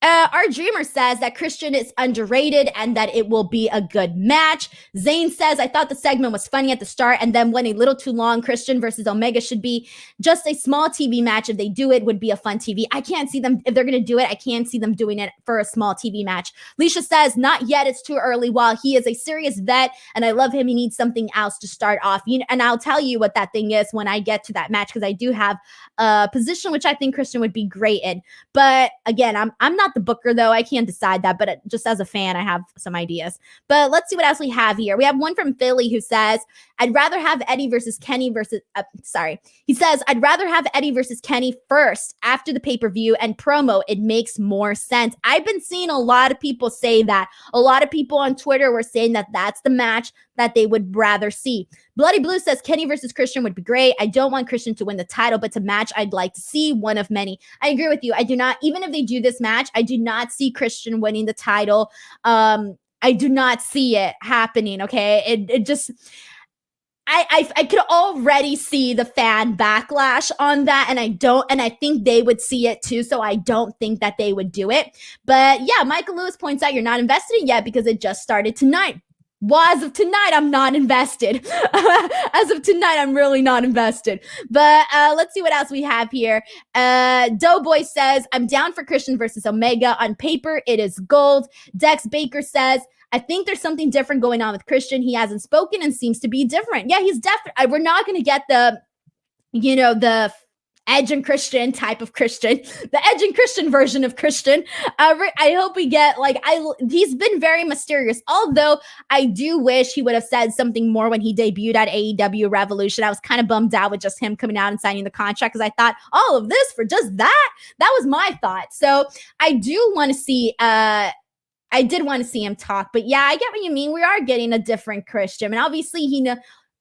Speaker 1: Our dreamer says that Christian is underrated and that it will be a good match. Zane says, I thought the segment was funny at the start and then went a little too long. Christian versus Omega should be just a small TV match. If they do it, would be a fun TV. I can't see them, if they're going to do it, I can't see them doing it for a small TV match. Leisha says, not yet. It's too early. While he is a serious vet and I love him, he needs something else to start off. And I'll tell you what that thing is when I get to that match, because I do have a position which I think Christian would be great in. But again, I'm not the booker, though. I can't decide that, but just as a fan, I have some ideas. But let's see what else we have here. We have one from Philly who says, I'd rather have Eddie versus Kenny versus, he says, I'd rather have Eddie versus Kenny first after the pay-per-view and promo. It makes more sense. I've been seeing a lot of people say that. A lot of people on Twitter were saying that that's the match that they would rather see. Bloody Blue says Kenny versus Christian would be great. I don't want Christian to win the title, but it's a match I'd like to see, one of many. I agree with you. I do not, even if they do this match, I do not see Christian winning the title. I do not see it happening, okay? It just... I could already see the fan backlash on that, and I think they would see it too, so I don't think that they would do it. But yeah, Michael Lewis points out you're not invested in yet because it just started tonight. Well, as of tonight, I'm not invested. As of tonight, I'm really not invested. But let's see what else we have here. Doughboy says, I'm down for Christian versus Omega. On paper, it is gold. Dex Baker says, I think there's something different going on with Christian. He hasn't spoken and seems to be different. Yeah, he's definitely, we're not going to get the Edge and Christian type of Christian, the Edge and Christian version of Christian. I hope we get he's been very mysterious, although I do wish he would have said something more when he debuted at AEW Revolution. I was kind of bummed out with just him coming out and signing the contract because I thought all of this for just that. That was my thought. So I do want to see, I did want to see him talk, but yeah, I get what you mean. We are getting a different Christian, and obviously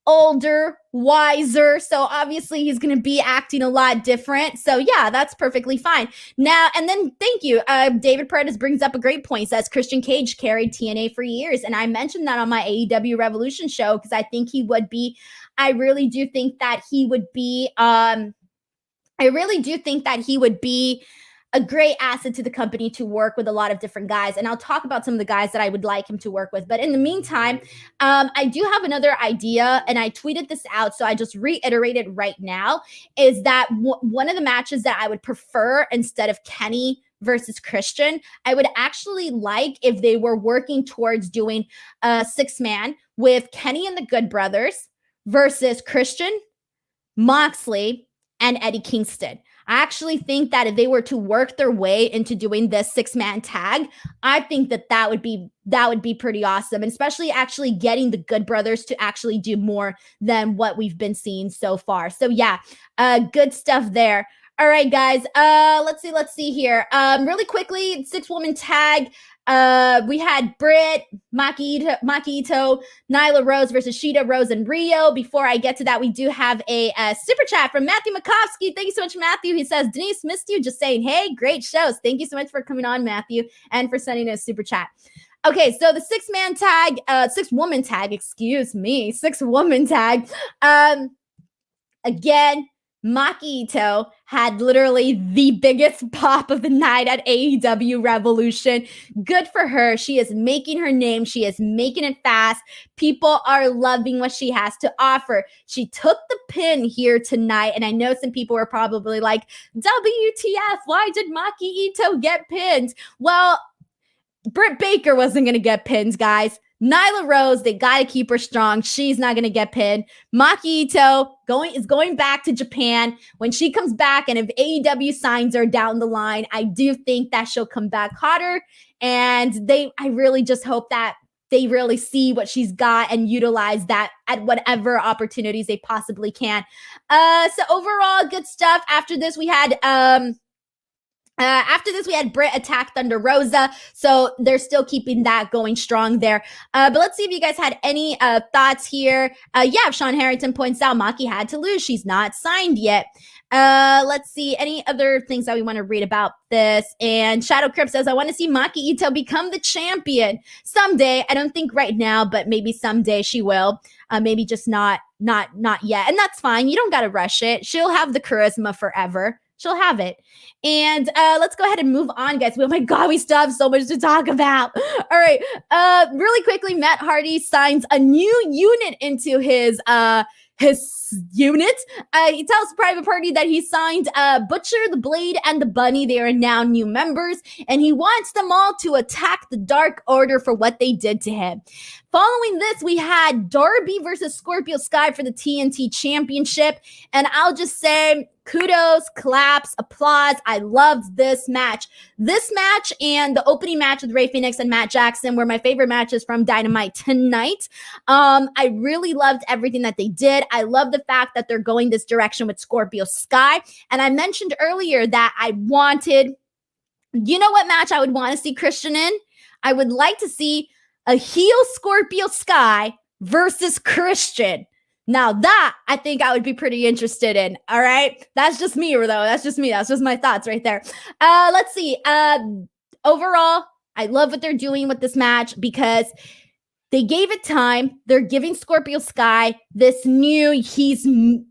Speaker 1: older, wiser, so obviously he's going to be acting a lot different. So yeah, that's perfectly fine. Now, and then thank you. David Paredes brings up a great point. Says Christian Cage carried TNA for years, and I mentioned that on my AEW Revolution show because I think he would be. I really do think that he would be. A great asset to the company to work with a lot of different guys. And I'll talk about some of the guys that I would like him to work with. But in the meantime, I do have another idea, and I tweeted this out, so I just reiterate it right now, is that one of the matches that I would prefer instead of Kenny versus Christian, I would actually like if they were working towards doing a 6-man with Kenny and the Good Brothers versus Christian, Moxley, and Eddie Kingston. I actually think that if they were to work their way into doing this 6-man tag, I think that would be pretty awesome, and especially actually getting the Good Brothers to actually do more than what we've been seeing so far. So yeah, good stuff there. All right, guys. Let's see here. Really quickly, 6-woman tag. We had Britt, Maki Itoh, Nyla Rose versus Shida, Rose, and Rio. Before I get to that, we do have a super chat from Matthew Makovsky. Thank you so much, Matthew. He says, Denise, missed you. Just saying, hey, great shows. Thank you so much for coming on, Matthew, and for sending a super chat. Okay, so the 6-man tag, 6-woman tag, 6-woman tag. Again, Maki Itoh had literally the biggest pop of the night at AEW Revolution. Good for her. She is making her name. She is making it fast. People are loving what she has to offer. She took the pin here tonight, and I know some people were probably like, WTF, why did Maki Itoh get pinned? Well, Britt Baker wasn't going to get pins, guys. Nyla Rose, they got to keep her strong. She's not going to get pinned. Maki Itoh is going back to Japan. When she comes back, and if AEW signs her down the line, I do think that she'll come back hotter. And I really just hope that they really see what she's got and utilize that at whatever opportunities they possibly can. So overall, good stuff. After this, we had Britt attack Thunder Rosa, so they're still keeping that going strong there. But let's see if you guys had any thoughts here. Sean Harrington points out Maki had to lose. She's not signed yet. Let's see any other things that we want to read about this. And Shadow Crypt says, I want to see Maki Itoh become the champion someday. I don't think right now, but maybe someday she will. Maybe just not yet. And that's fine. You don't got to rush it. She'll have the charisma forever. She'll have it. And let's go ahead and move on, guys. Oh my God, we still have so much to talk about. All right. Really quickly, Matt Hardy signs a new unit into his unit. He tells Private Party that he signed Butcher, the Blade, and the Bunny. They are now new members, and he wants them all to attack the Dark Order for what they did to him. Following this, we had Darby versus Scorpio Sky for the TNT Championship, and I'll just say kudos, claps, applause. I loved this match. This match and the opening match with Rey Fenix and Matt Jackson were my favorite matches from Dynamite tonight. I really loved everything that they did. I love the fact that they're going this direction with Scorpio Sky. And I mentioned earlier that I wanted, you know what match I would want to see Christian in? I would like to see a heel Scorpio Sky versus Christian. Now that I think I would be pretty interested in. All right. That's just me, though. That's just me. That's just my thoughts right there. Let's see. Overall, I love what they're doing with this match because they gave it time. They're giving Scorpio Sky this new, he's mad.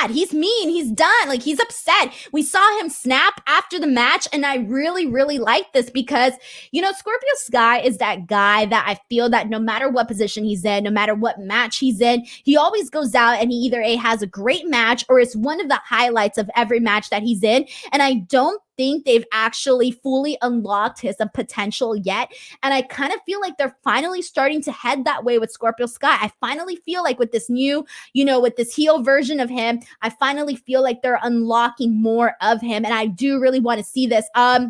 Speaker 1: He's mean. He's done. Like, he's upset. We saw him snap after the match, and I really, really like this because, you know, Scorpio Sky is that guy that I feel that no matter what position he's in, no matter what match he's in, he always goes out and he either has a great match or it's one of the highlights of every match that he's in. And I don't think they've actually fully unlocked his potential yet. And I kind of feel like they're finally starting to head that way with Scorpio Sky. I finally feel like with this new, you know, with this heel version of him, I finally feel like they're unlocking more of him. And I do really want to see this. I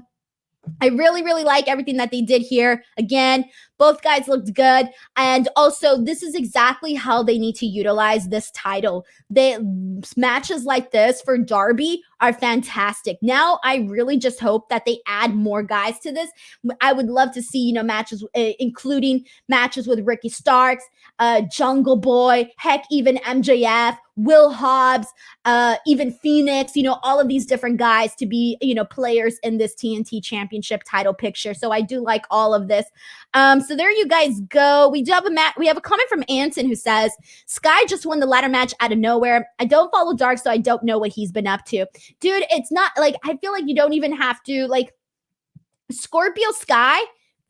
Speaker 1: really, really like everything that they did here. Again, both guys looked good. And also, this is exactly how they need to utilize this title. Matches like this for Darby are fantastic. Now, I really just hope that they add more guys to this. I would love to see, you know, matches, including matches with Ricky Starks, Jungle Boy, heck, even MJF, Will Hobbs, even Phoenix, you know, all of these different guys to be, you know, players in this TNT Championship title picture. So I do like all of this. So there you guys go. We do have we have a comment from Anson who says, Sky just won the ladder match out of nowhere. I don't follow Dark, so I don't know what he's been up to. Dude, it's not like, I feel like you don't even have to, like, Scorpio Sky,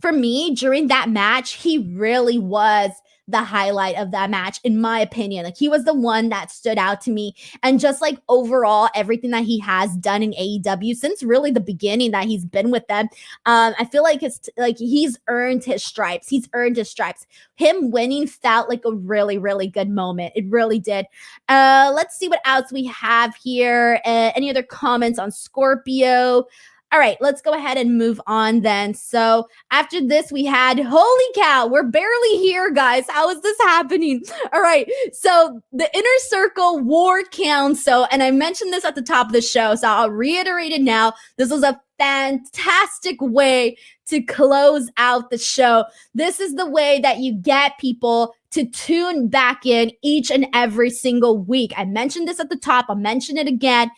Speaker 1: for me, during that match, he really was the highlight of that match, in my opinion. Like, he was the one that stood out to me. And just like overall, everything that he has done in AEW since really the beginning that he's been with them, I feel like he's earned his stripes. He's earned his stripes. Him winning felt like a really, really good moment. It really did. Let's see what else we have here. Any other comments on Scorpio? All right, let's go ahead and move on then. So after this, we had, holy cow, we're barely here, guys. How is this happening? All right, so the Inner Circle Ward Council, and I mentioned this at the top of the show, so I'll reiterate it now. This was a fantastic way to close out the show. This is the way that you get people to tune back in each and every single week. I mentioned this at the top. I'll mention it again.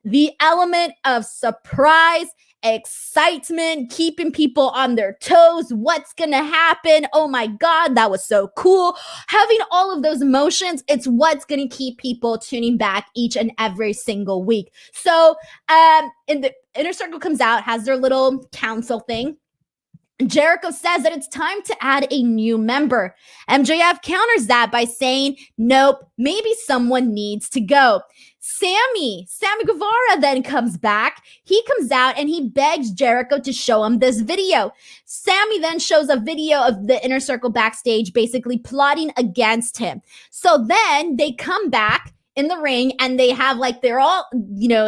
Speaker 1: The element of surprise, excitement, keeping people on their toes. What's going to happen? Oh my God, that was so cool. Having all of those emotions, it's what's going to keep people tuning back each and every single week. So, in the Inner Circle comes out, has their little council thing. Jericho says that it's time to add a new member. MJF counters that by saying, nope, maybe someone needs to go. Sammy Guevara then comes back. He comes out and he begs Jericho to show him this video. Sammy then shows a video of the Inner Circle backstage basically plotting against him. So then they come back in the ring, and they have like, they're all,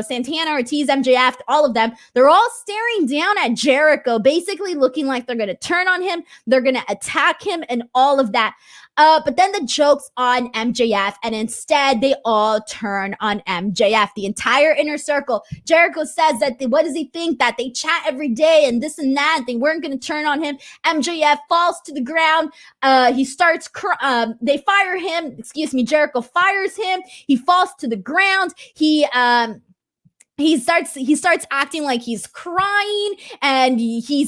Speaker 1: Santana, Ortiz, MJF, all of them, they're all staring down at Jericho, basically looking like they're going to turn on him, they're going to attack him, and all of that. But then the joke's on MJF, and instead they all turn on MJF. The entire inner circle. Jericho says that what does he think? That they chat every day and this and that. They weren't going to turn on him. MJF falls to the ground. He starts. They fire him. Jericho fires him. He falls to the ground. He starts acting like he's crying, and he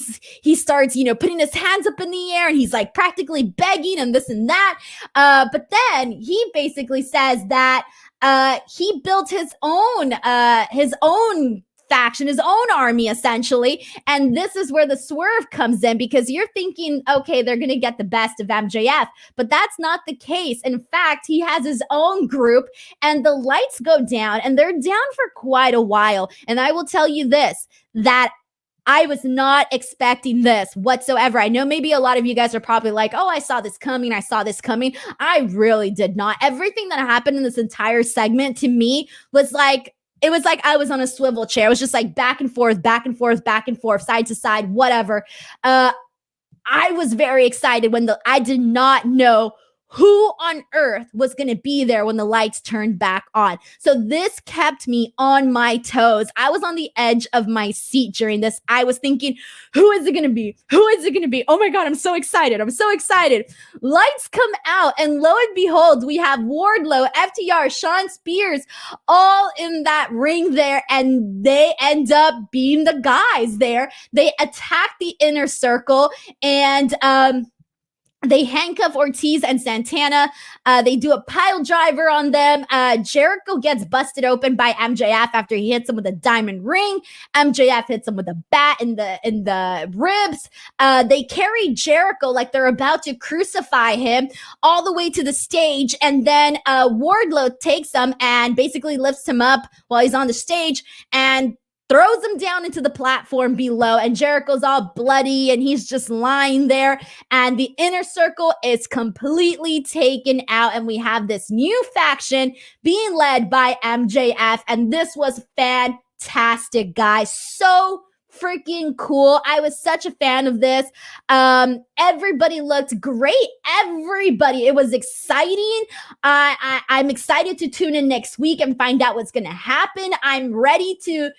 Speaker 1: starts, putting his hands up in the air, and he's like practically begging and this and that. But then he basically says that he built his own faction, his own army, essentially. And this is where the swerve comes in, because you're thinking, okay, they're going to get the best of MJF, but that's not the case. In fact, he has his own group, and the lights go down, and they're down for quite a while. And I will tell you this, that I was not expecting this whatsoever. I know maybe a lot of you guys are probably like, oh, I saw this coming. I really did not. Everything that happened in this entire segment to me was like, it was like I was on a swivel chair. It was just like back and forth, side to side, whatever. I was very excited when I did not know who on earth was going to be there when the lights turned back on. So this kept me on my toes. I was on the edge of my seat during this. I was thinking, who is it going to be? Oh my God, I'm so excited. Lights come out, and lo and behold, we have Wardlow, FTR, Sean Spears, all in that ring there, and they end up being the guys there. They attack the inner circle, and they handcuff Ortiz and Santana. They do a pile driver on them. Jericho gets busted open by MJF after he hits him with a diamond ring. MJF hits him with a bat in the ribs. They carry Jericho like they're about to crucify him all the way to the stage. And then Wardlow takes him and basically lifts him up while he's on the stage and throws him down into the platform below, and Jericho's all bloody, and he's just lying there, and the inner circle is completely taken out, and we have this new faction being led by MJF, and this was fantastic, guys. So freaking cool. I was such a fan of this. Everybody looked great. It was exciting. I'm excited to tune in next week and find out what's going to happen. I'm ready to,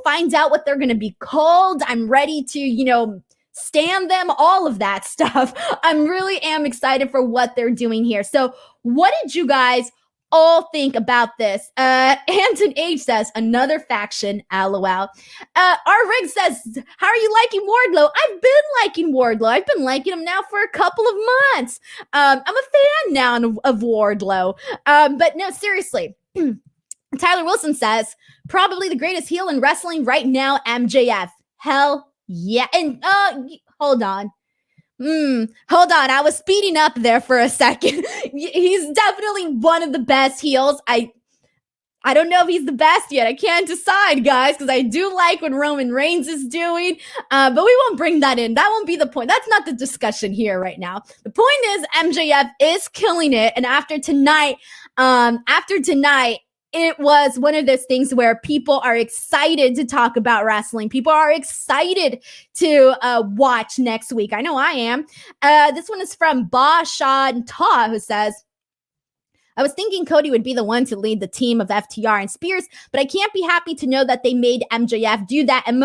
Speaker 1: find out what they're going to be called. I'm ready to, stand them, all of that stuff. Really am excited for what they're doing here. So what did you guys all think about this? Anton H says, another faction, LOL. R. Riggs says, how are you liking Wardlow? I've been liking Wardlow. I've been liking him now for a couple of months. I'm a fan now of Wardlow. But no, seriously. Tyler Wilson says, probably the greatest heel in wrestling right now, MJF. Hell yeah. And hold on. I was speeding up there for a second. He's definitely one of the best heels. I don't know if he's the best yet. I can't decide, guys, because I do like what Roman Reigns is doing. But we won't bring that in. That won't be the point. That's not the discussion here right now. The point is MJF is killing it. And after tonight, it was one of those things where people are excited to talk about wrestling. People are excited to watch next week. I know I am. This one is from Ba Shan Ta, who says, I was thinking Cody would be the one to lead the team of FTR and Spears, but I can't be happy to know that they made MJF do that. And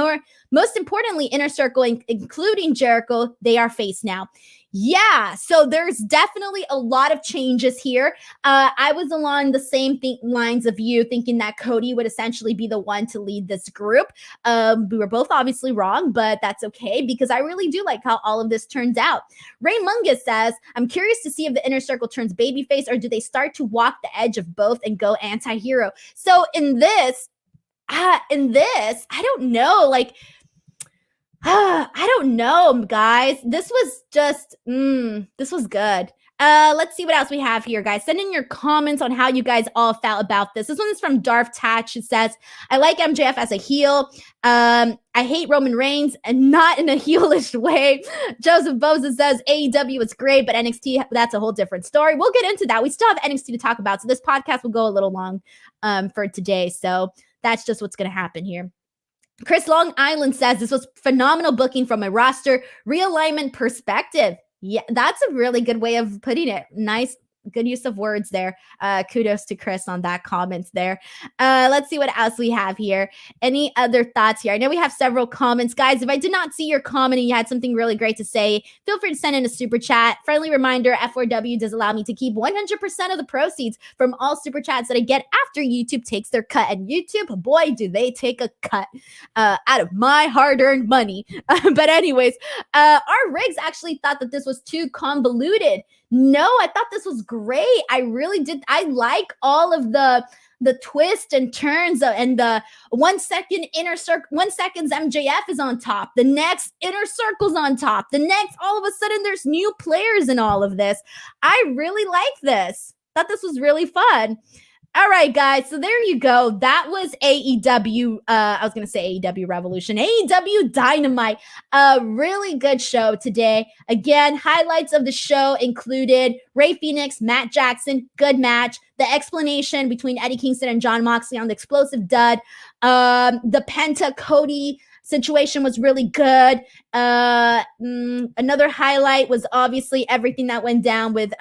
Speaker 1: most importantly, Inner Circle, including Jericho, they are face now. Yeah, so there's definitely a lot of changes here. I was along the same lines of you, thinking that Cody would essentially be the one to lead this group. We were both obviously wrong, but that's okay, because I really do like how all of this turns out. Ray Mungus says, I'm curious to see if the Inner Circle turns babyface, or do they start to walk the edge of both and go anti-hero? So in this, I don't know, I don't know, guys. This was just, this was good. Let's see what else we have here, guys. Send in your comments on how you guys all felt about this. This one is from Darth Tatch. It says, I like MJF as a heel. I hate Roman Reigns, and not in a heelish way. Joseph Boza says AEW is great, but NXT, that's a whole different story. We'll get into that. We still have NXT to talk about, so this podcast will go a little long for today. So that's just what's going to happen here. Chris Long Island says this was phenomenal booking from a roster realignment perspective. Yeah, that's a really good way of putting it. Nice, good use of words there. Kudos to Chris on that comments there. Let's see what else we have here. Any other thoughts here? I know we have several comments. Guys, if I did not see your comment and you had something really great to say, feel free to send in a super chat. Friendly reminder, F4W does allow me to keep 100% of the proceeds from all super chats that I get after YouTube takes their cut. And YouTube, boy, do they take a cut out of my hard-earned money. But anyways, our Riggs actually thought that this was too convoluted. No, I thought this was great. I really did. I like all of the twists and turns and the 1 second inner circle, 1 second MJF is on top. The next inner circle's on top. The next, all of a sudden there's new players in all of this. I really like this. Thought this was really fun. All right, guys. So there you go. That was AEW. I was going to say AEW Revolution. AEW Dynamite. A really good show today. Again, highlights of the show included Rey Fenix, Matt Jackson. Good match. The explanation between Eddie Kingston and Jon Moxley on the explosive dud. The Penta Cody situation was really good. Another highlight was obviously everything that went down with,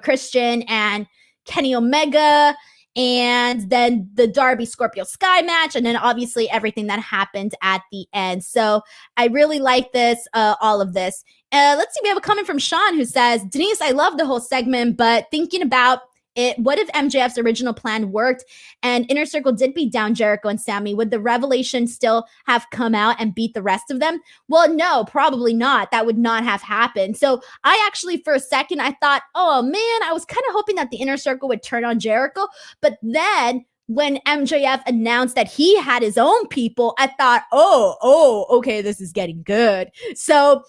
Speaker 1: Christian and Kenny Omega, and then the Darby Scorpio Sky match, and then obviously everything that happened at the end. So I really like this, all of this. Let's see, we have a comment from Sean who says, Denise, I love the whole segment, but thinking about it, what if MJF's original plan worked and Inner Circle did beat down Jericho and Sammy? Would the Revelation still have come out and beat the rest of them? Well, no, probably not. That would not have happened. So I actually, for a second, I thought, oh man, I was kind of hoping that the Inner Circle would turn on Jericho. But then when MJF announced that he had his own people, I thought, okay, this is getting good. So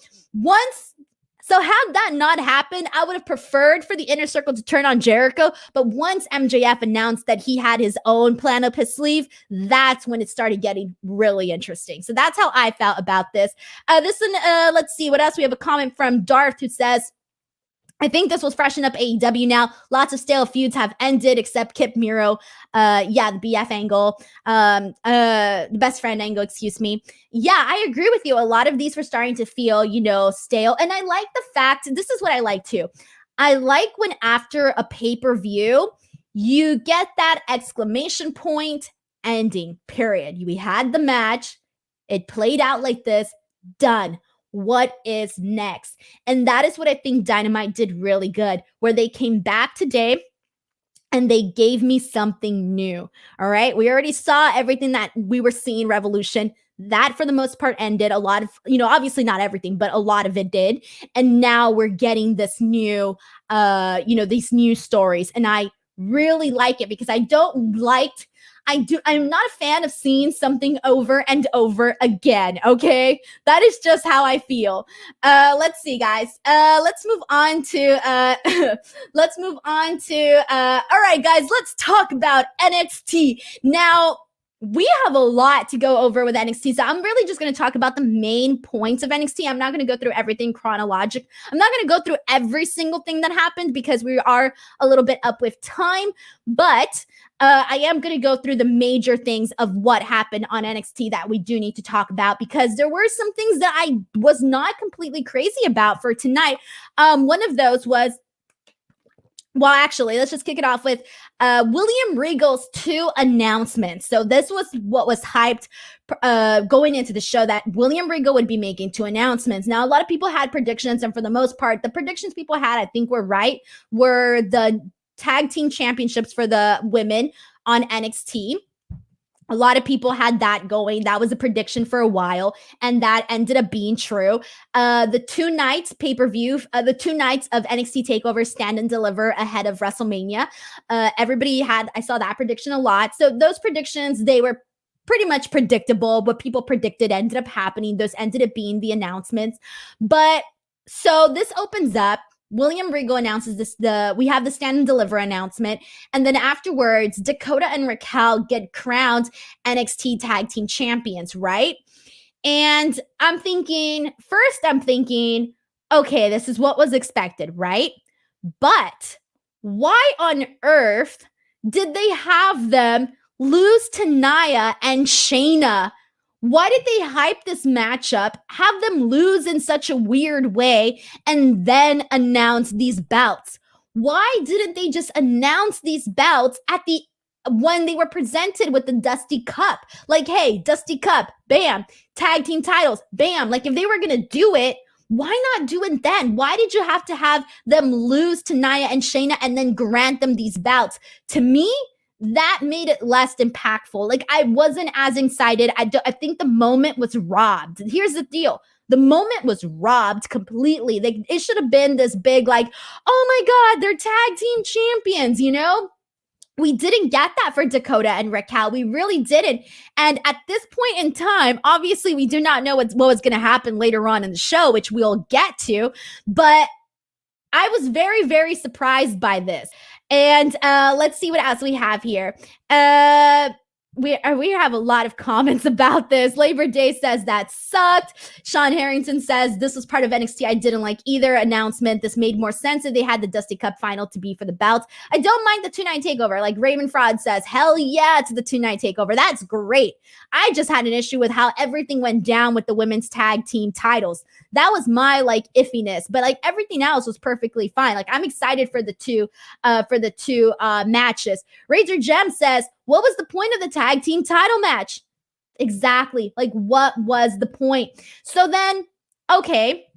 Speaker 1: had that not happened, I would have preferred for the Inner Circle to turn on Jericho. But once MJF announced that he had his own plan up his sleeve, that's when it started getting really interesting. So that's how I felt about this. Let's see what else. We have a comment from Darth who says, I think this will freshen up AEW now. Lots of stale feuds have ended except Kip Miro. The BF angle. The best friend angle, excuse me. Yeah, I agree with you. A lot of these were starting to feel, stale. And I like the fact, this is what I like too. I like when after a pay-per-view, you get that exclamation point ending, period. We had the match. It played out like this. Done. What is next? And that is what I think Dynamite did really good, where they came back today and they gave me something new. All right. We already saw everything that we were seeing Revolution. That for the most part ended. A lot of, obviously not everything, but a lot of it did. And now we're getting this new, these new stories. And I really like it because I'm not a fan of seeing something over and over again. Okay. That is just how I feel. Let's see, guys. Let's move on to, all right, guys, let's talk about NXT. Now, we have a lot to go over with NXT, so I'm really just going to talk about the main points of NXT. I'm not going to go through everything chronological. I'm not going to go through every single thing that happened because we are a little bit up with time, but I am going to go through the major things of what happened on NXT that we do need to talk about because there were some things that I was not completely crazy about for tonight. One of those was, well, actually, let's just kick it off with William Regal's 2 announcements. So this was what was hyped going into the show, that William Regal would be making 2 announcements. Now, a lot of people had predictions, and for the most part, the predictions people had, I think were right, were the tag team championships for the women on NXT. A lot of people had that going. That was a prediction for a while, and that ended up being true. The 2 nights pay-per-view, the 2 nights of NXT TakeOver Stand and Deliver ahead of WrestleMania. I saw that prediction a lot. So those predictions, they were pretty much predictable. What people predicted ended up happening. Those ended up being the announcements. But so this opens up William Regal announces this, we have the stand and deliver announcement. And then afterwards, Dakota and Raquel get crowned NXT Tag Team Champions, right? And I'm thinking, okay, this is what was expected, right? But why on earth did they have them lose to Nia and Shayna? Why did they hype this matchup, have them lose in such a weird way, and then announce these belts? Why didn't they just announce these belts when they were presented with the Dusty Cup? Like, hey, Dusty Cup, bam, tag team titles, bam. Like, if they were gonna do it, why not do it then? Why did you have to have them lose to Nia and Shayna and then grant them these belts? To me, that made it less impactful. Like, I wasn't as excited. I think the moment was robbed. Here's the deal. The moment was robbed completely. It should have been this big, like, oh my God, they're tag team champions, you know? We didn't get that for Dakota and Raquel. We really didn't. And at this point in time, obviously, we do not know what was going to happen later on in the show, which we'll get to. But I was very, very surprised by this. And let's see what else we have here. We have a lot of comments about this. Labor Day says that sucked. Sean Harrington says this was part of NXT I didn't like either announcement. This made more sense if they had the Dusty Cup final to be for the belts. I don't mind the 2-night takeover. Like Raymond Fraud says, hell yeah to the 2-night takeover. That's great. I just had an issue with how everything went down with the women's tag team titles. That was my like iffiness, but like everything else was perfectly fine. Like I'm excited for the two matches. Razor Gem says, what was the point of the tag team title match? Exactly. Like, what was the point? So then, okay.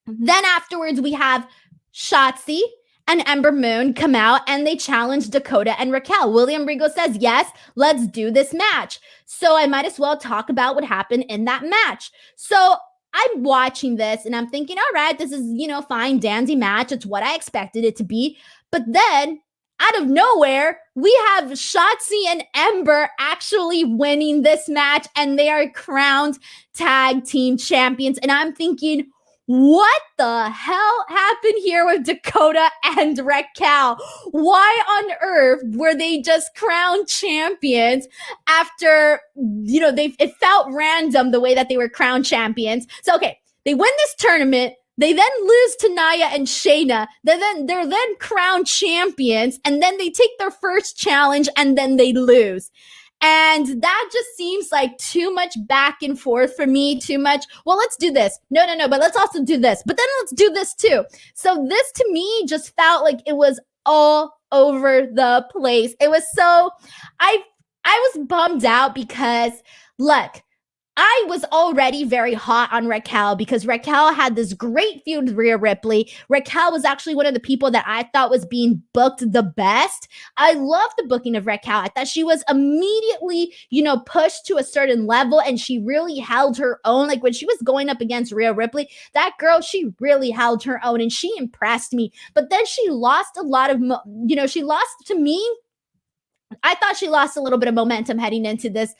Speaker 1: Then afterwards, we have Shotzi and Ember Moon come out and they challenge Dakota and Raquel. William Regal says, yes, let's do this match. So I might as well talk about what happened in that match. So I'm watching this and I'm thinking, all right, this is, fine, dandy match. It's what I expected it to be. But then out of nowhere, we have Shotzi and Ember actually winning this match and they are crowned tag team champions. And I'm thinking, what the hell happened here with Dakota and Raquel? Why on earth were they just crowned champions after, it felt random the way that they were crowned champions. So, okay, they win this tournament. They then lose to Nia and Shayna. They're then crowned champions, and then they take their first challenge, and then they lose. And that just seems like too much back and forth for me, too much. Well, let's do this. No, but let's also do this. But then let's do this too. So this to me just felt like it was all over the place. It was so, I was bummed out because, look, I was already very hot on Raquel because Raquel had this great feud with Rhea Ripley. Raquel was actually one of the people that I thought was being booked the best. I love the booking of Raquel. I thought she was immediately, pushed to a certain level and she really held her own. Like when she was going up against Rhea Ripley, that girl, she really held her own and she impressed me. But then she lost a lot of, she lost to me. I thought she lost a little bit of momentum heading into this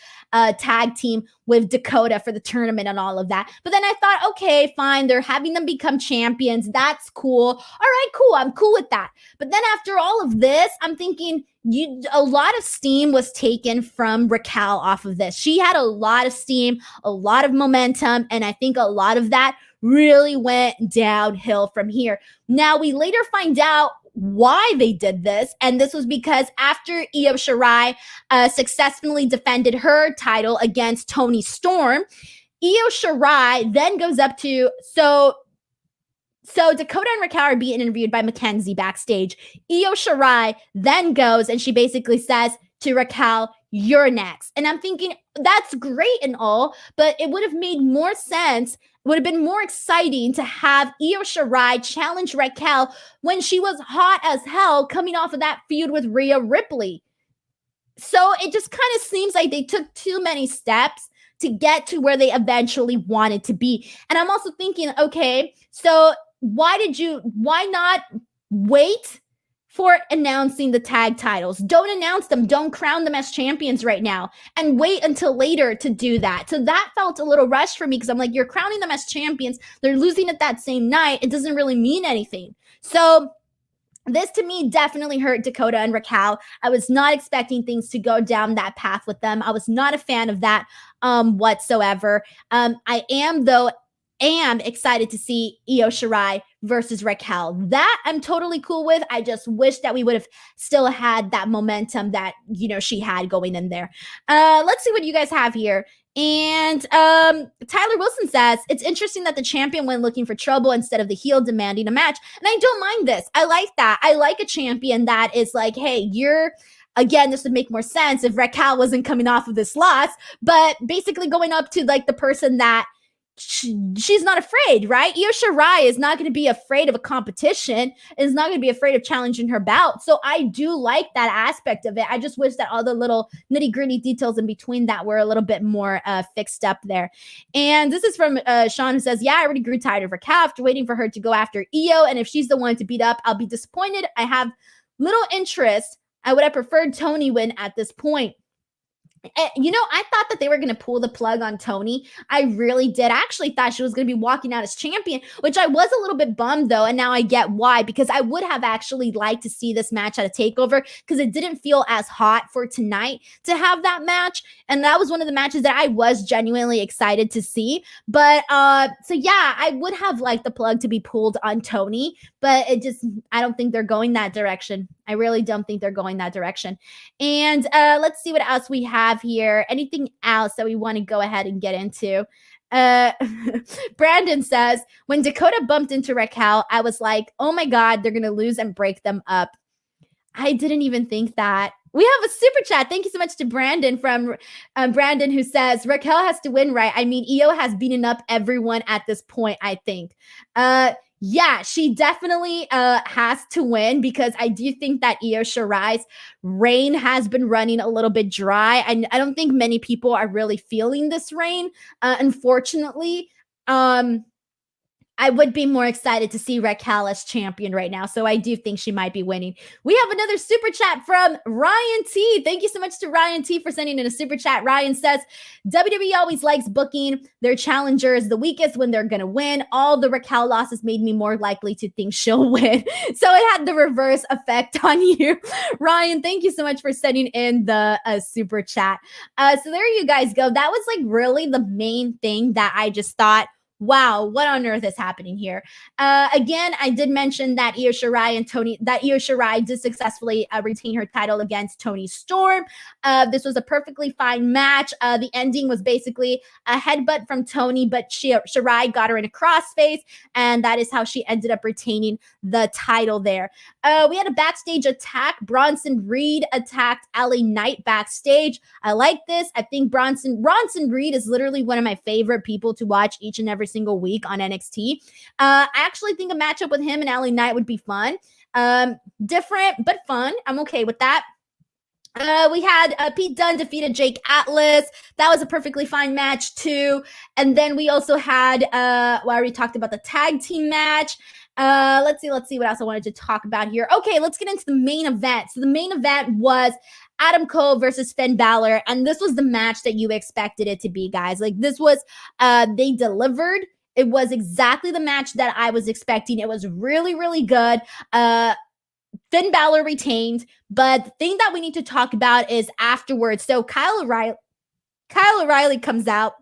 Speaker 1: tag team with Dakota for the tournament and all of that. But then I thought, okay, fine. They're having them become champions. That's cool. All right, cool. I'm cool with that. But then after all of this, I'm thinking a lot of steam was taken from Raquel off of this. She had a lot of steam, a lot of momentum, and I think a lot of that really went downhill from here. Now, we later find out why they did this, and this was because after Io Shirai successfully defended her title against Toni Storm, Io Shirai then goes up to so Dakota and Raquel are being interviewed by Mackenzie backstage. Io Shirai then goes and she basically says to Raquel, you're next. And I'm thinking, that's great and all, but it would have made more sense, would have been more exciting to have Io Shirai challenge Raquel when she was hot as hell coming off of that feud with Rhea Ripley. So it just kind of seems like they took too many steps to get to where they eventually wanted to be. And I'm also thinking, okay, so why not wait for announcing the tag titles? Don't announce them. Don't crown them as champions right now and wait until later to do that. So that felt a little rushed for me because I'm like, you're crowning them as champions. They're losing it that same night. It doesn't really mean anything. So this to me definitely hurt Dakota and Raquel. I was not expecting things to go down that path with them. I was not a fan of that whatsoever. I am excited to see Io Shirai versus Raquel. That I'm totally cool with. I just wish that we would have still had that momentum that, she had going in there. Let's see what you guys have here. And Tyler Wilson says, it's interesting that the champion went looking for trouble instead of the heel demanding a match. And I don't mind this. I like that. I like a champion that is like, hey, again, this would make more sense if Raquel wasn't coming off of this loss, but basically going up to like the person that she's not afraid, right? Io Shirai is not going to be afraid of a competition, is not going to be afraid of challenging her belt. So I do like that aspect of it. I just wish that all the little nitty gritty details in between that were a little bit more fixed up there. And this is from Sean, who says, yeah, I already grew tired of Raquel after waiting for her to go after Io. And if she's the one to beat up, I'll be disappointed. I have little interest. I would have preferred Toni win at this point. I thought that they were going to pull the plug on Toni. I really did. I actually thought she was going to be walking out as champion, which I was a little bit bummed though. And now I get why, because I would have actually liked to see this match at a takeover because it didn't feel as hot for tonight to have that match. And that was one of the matches that I was genuinely excited to see. But so yeah, I would have liked the plug to be pulled on Toni, but I don't think they're going that direction. I really don't think they're going that direction. And let's see what else we have here. Anything else that we want to go ahead and get into? Brandon says, when Dakota bumped into Raquel, I was like, oh my God, they're going to lose and break them up. I didn't even think that. We have a super chat. Thank you so much to Brandon from Brandon, who says, Raquel has to win, right? I mean, Io has beaten up everyone at this point, I think. Yeah, she definitely has to win because I do think that Io Shirai's reign has been running a little bit dry. I don't think many people are really feeling this reign, unfortunately. I would be more excited to see Raquel as champion right now. So I do think she might be winning. We have another super chat from Ryan T. Thank you so much to Ryan T for sending in a super chat. Ryan says, WWE always likes booking their challengers the weakest when they're going to win. All the Raquel losses made me more likely to think she'll win. So it had the reverse effect on you. Ryan, thank you so much for sending in the super chat. So there you guys go. That was like really the main thing that I just thought, wow, what on earth is happening here? Again, I did mention that Io Shirai did successfully retain her title against Toni Storm. This was a perfectly fine match. The ending was basically a headbutt from Toni, but Shirai got her in a crossface, and that is how she ended up retaining the title there. We had a backstage attack. Bronson Reed attacked LA Knight backstage. I like this. I think Bronson Reed is literally one of my favorite people to watch each and every single week on NXT. I actually think a matchup with him and LA Knight would be fun. Different, but fun. I'm okay with that. We had Pete Dunne defeated Jake Atlas. That was a perfectly fine match too. And then we also had, I already talked about the tag team match. Let's see what else I wanted to talk about here. Okay, let's get into the main event. So the main event was Adam Cole versus Finn Balor, and this was the match that you expected it to be, guys. Like, this was, they delivered. It was exactly the match that I was expecting. It was really, really good. Finn Balor retained, but the thing that we need to talk about is afterwards. So Kyle O'Reilly comes out,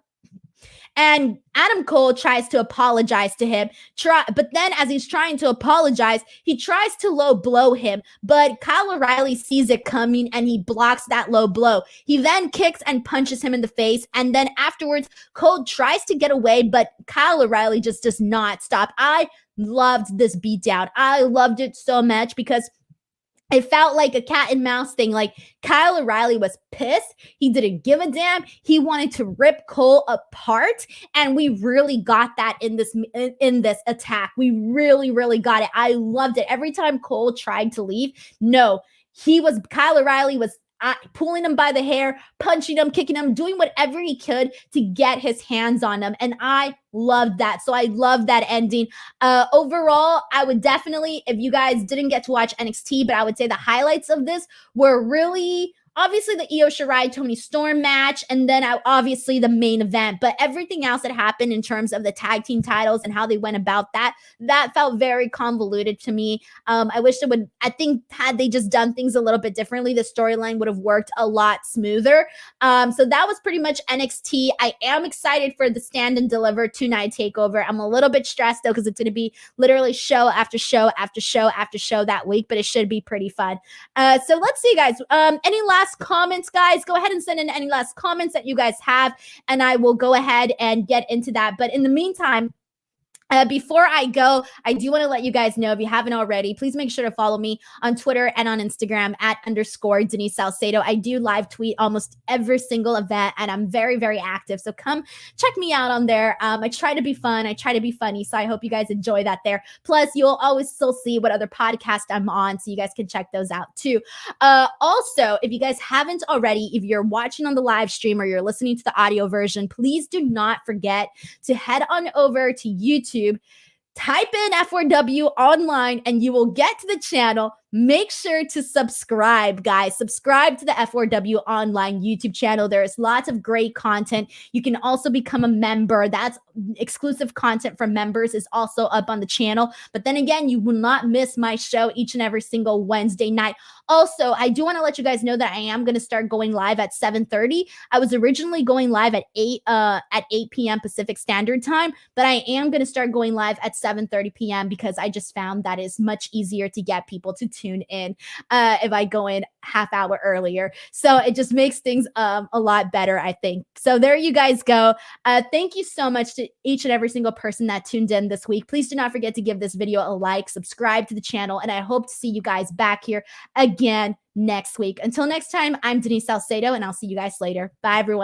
Speaker 1: and Adam Cole tries to apologize to him. But then as he's trying to apologize, he tries to low blow him. But Kyle O'Reilly sees it coming and he blocks that low blow. He then kicks and punches him in the face. And then afterwards, Cole tries to get away, but Kyle O'Reilly just does not stop. I loved this beatdown. I loved it so much because it felt like a cat and mouse thing. Like, Kyle O'Reilly was pissed. He didn't give a damn. He wanted to rip Cole apart. And we really got that in this attack. We really, really got it. I loved it. Every time Cole tried to leave, Kyle O'Reilly was pulling him by the hair, punching him, kicking him, doing whatever he could to get his hands on him. And I loved that. So I love that ending. Overall, I would definitely, if you guys didn't get to watch NXT, but I would say the highlights of this were really obviously the Io Shirai Toni Storm match, and then obviously the main event. But everything else that happened in terms of the tag team titles and how they went about that felt very convoluted to me. I wish it would, I think had they just done things a little bit differently, the storyline would have worked a lot smoother. So that was pretty much NXT. I am excited for the Stand and Deliver 2-night takeover. I'm a little bit stressed though, because it's going to be literally show after show after show after show that week, but it should be pretty fun. So let's see, guys. Any last comments, guys? Go ahead and send in any last comments that you guys have, and I will go ahead and get into that. But in the meantime, before I go, I do want to let you guys know, if you haven't already, please make sure to follow me on Twitter and on Instagram at _ Denise Salcedo. I do live tweet almost every single event, and I'm very, very active. So come check me out on there. I try to be fun. I try to be funny. So I hope you guys enjoy that there. Plus, you'll always still see what other podcast I'm on, so you guys can check those out too. Also, if you guys haven't already, if you're watching on the live stream or you're listening to the audio version, please do not forget to head on over to YouTube. Type in F4W online and you will get to the channel. Make sure to subscribe, guys. Subscribe to the F4W online YouTube channel. There's lots of great content. You can also become a member. That's exclusive content for members is also up on the channel. But then again, you will not miss my show each and every single Wednesday night. Also, I do want to let you guys know that I am going to start going live at 7:30. I was originally going live at 8 p.m. Pacific Standard Time, but I am going to start going live at 7:30 p.m. because I just found that is much easier to get people to tune in if I go in half hour earlier. So it just makes things a lot better, I think. So there you guys go. Thank you so much to each and every single person that tuned in this week. Please do not forget to give this video a like, subscribe to the channel, and I hope to see you guys back here again next week. Until next time, I'm Denise Salcedo, and I'll see you guys later. Bye, everyone.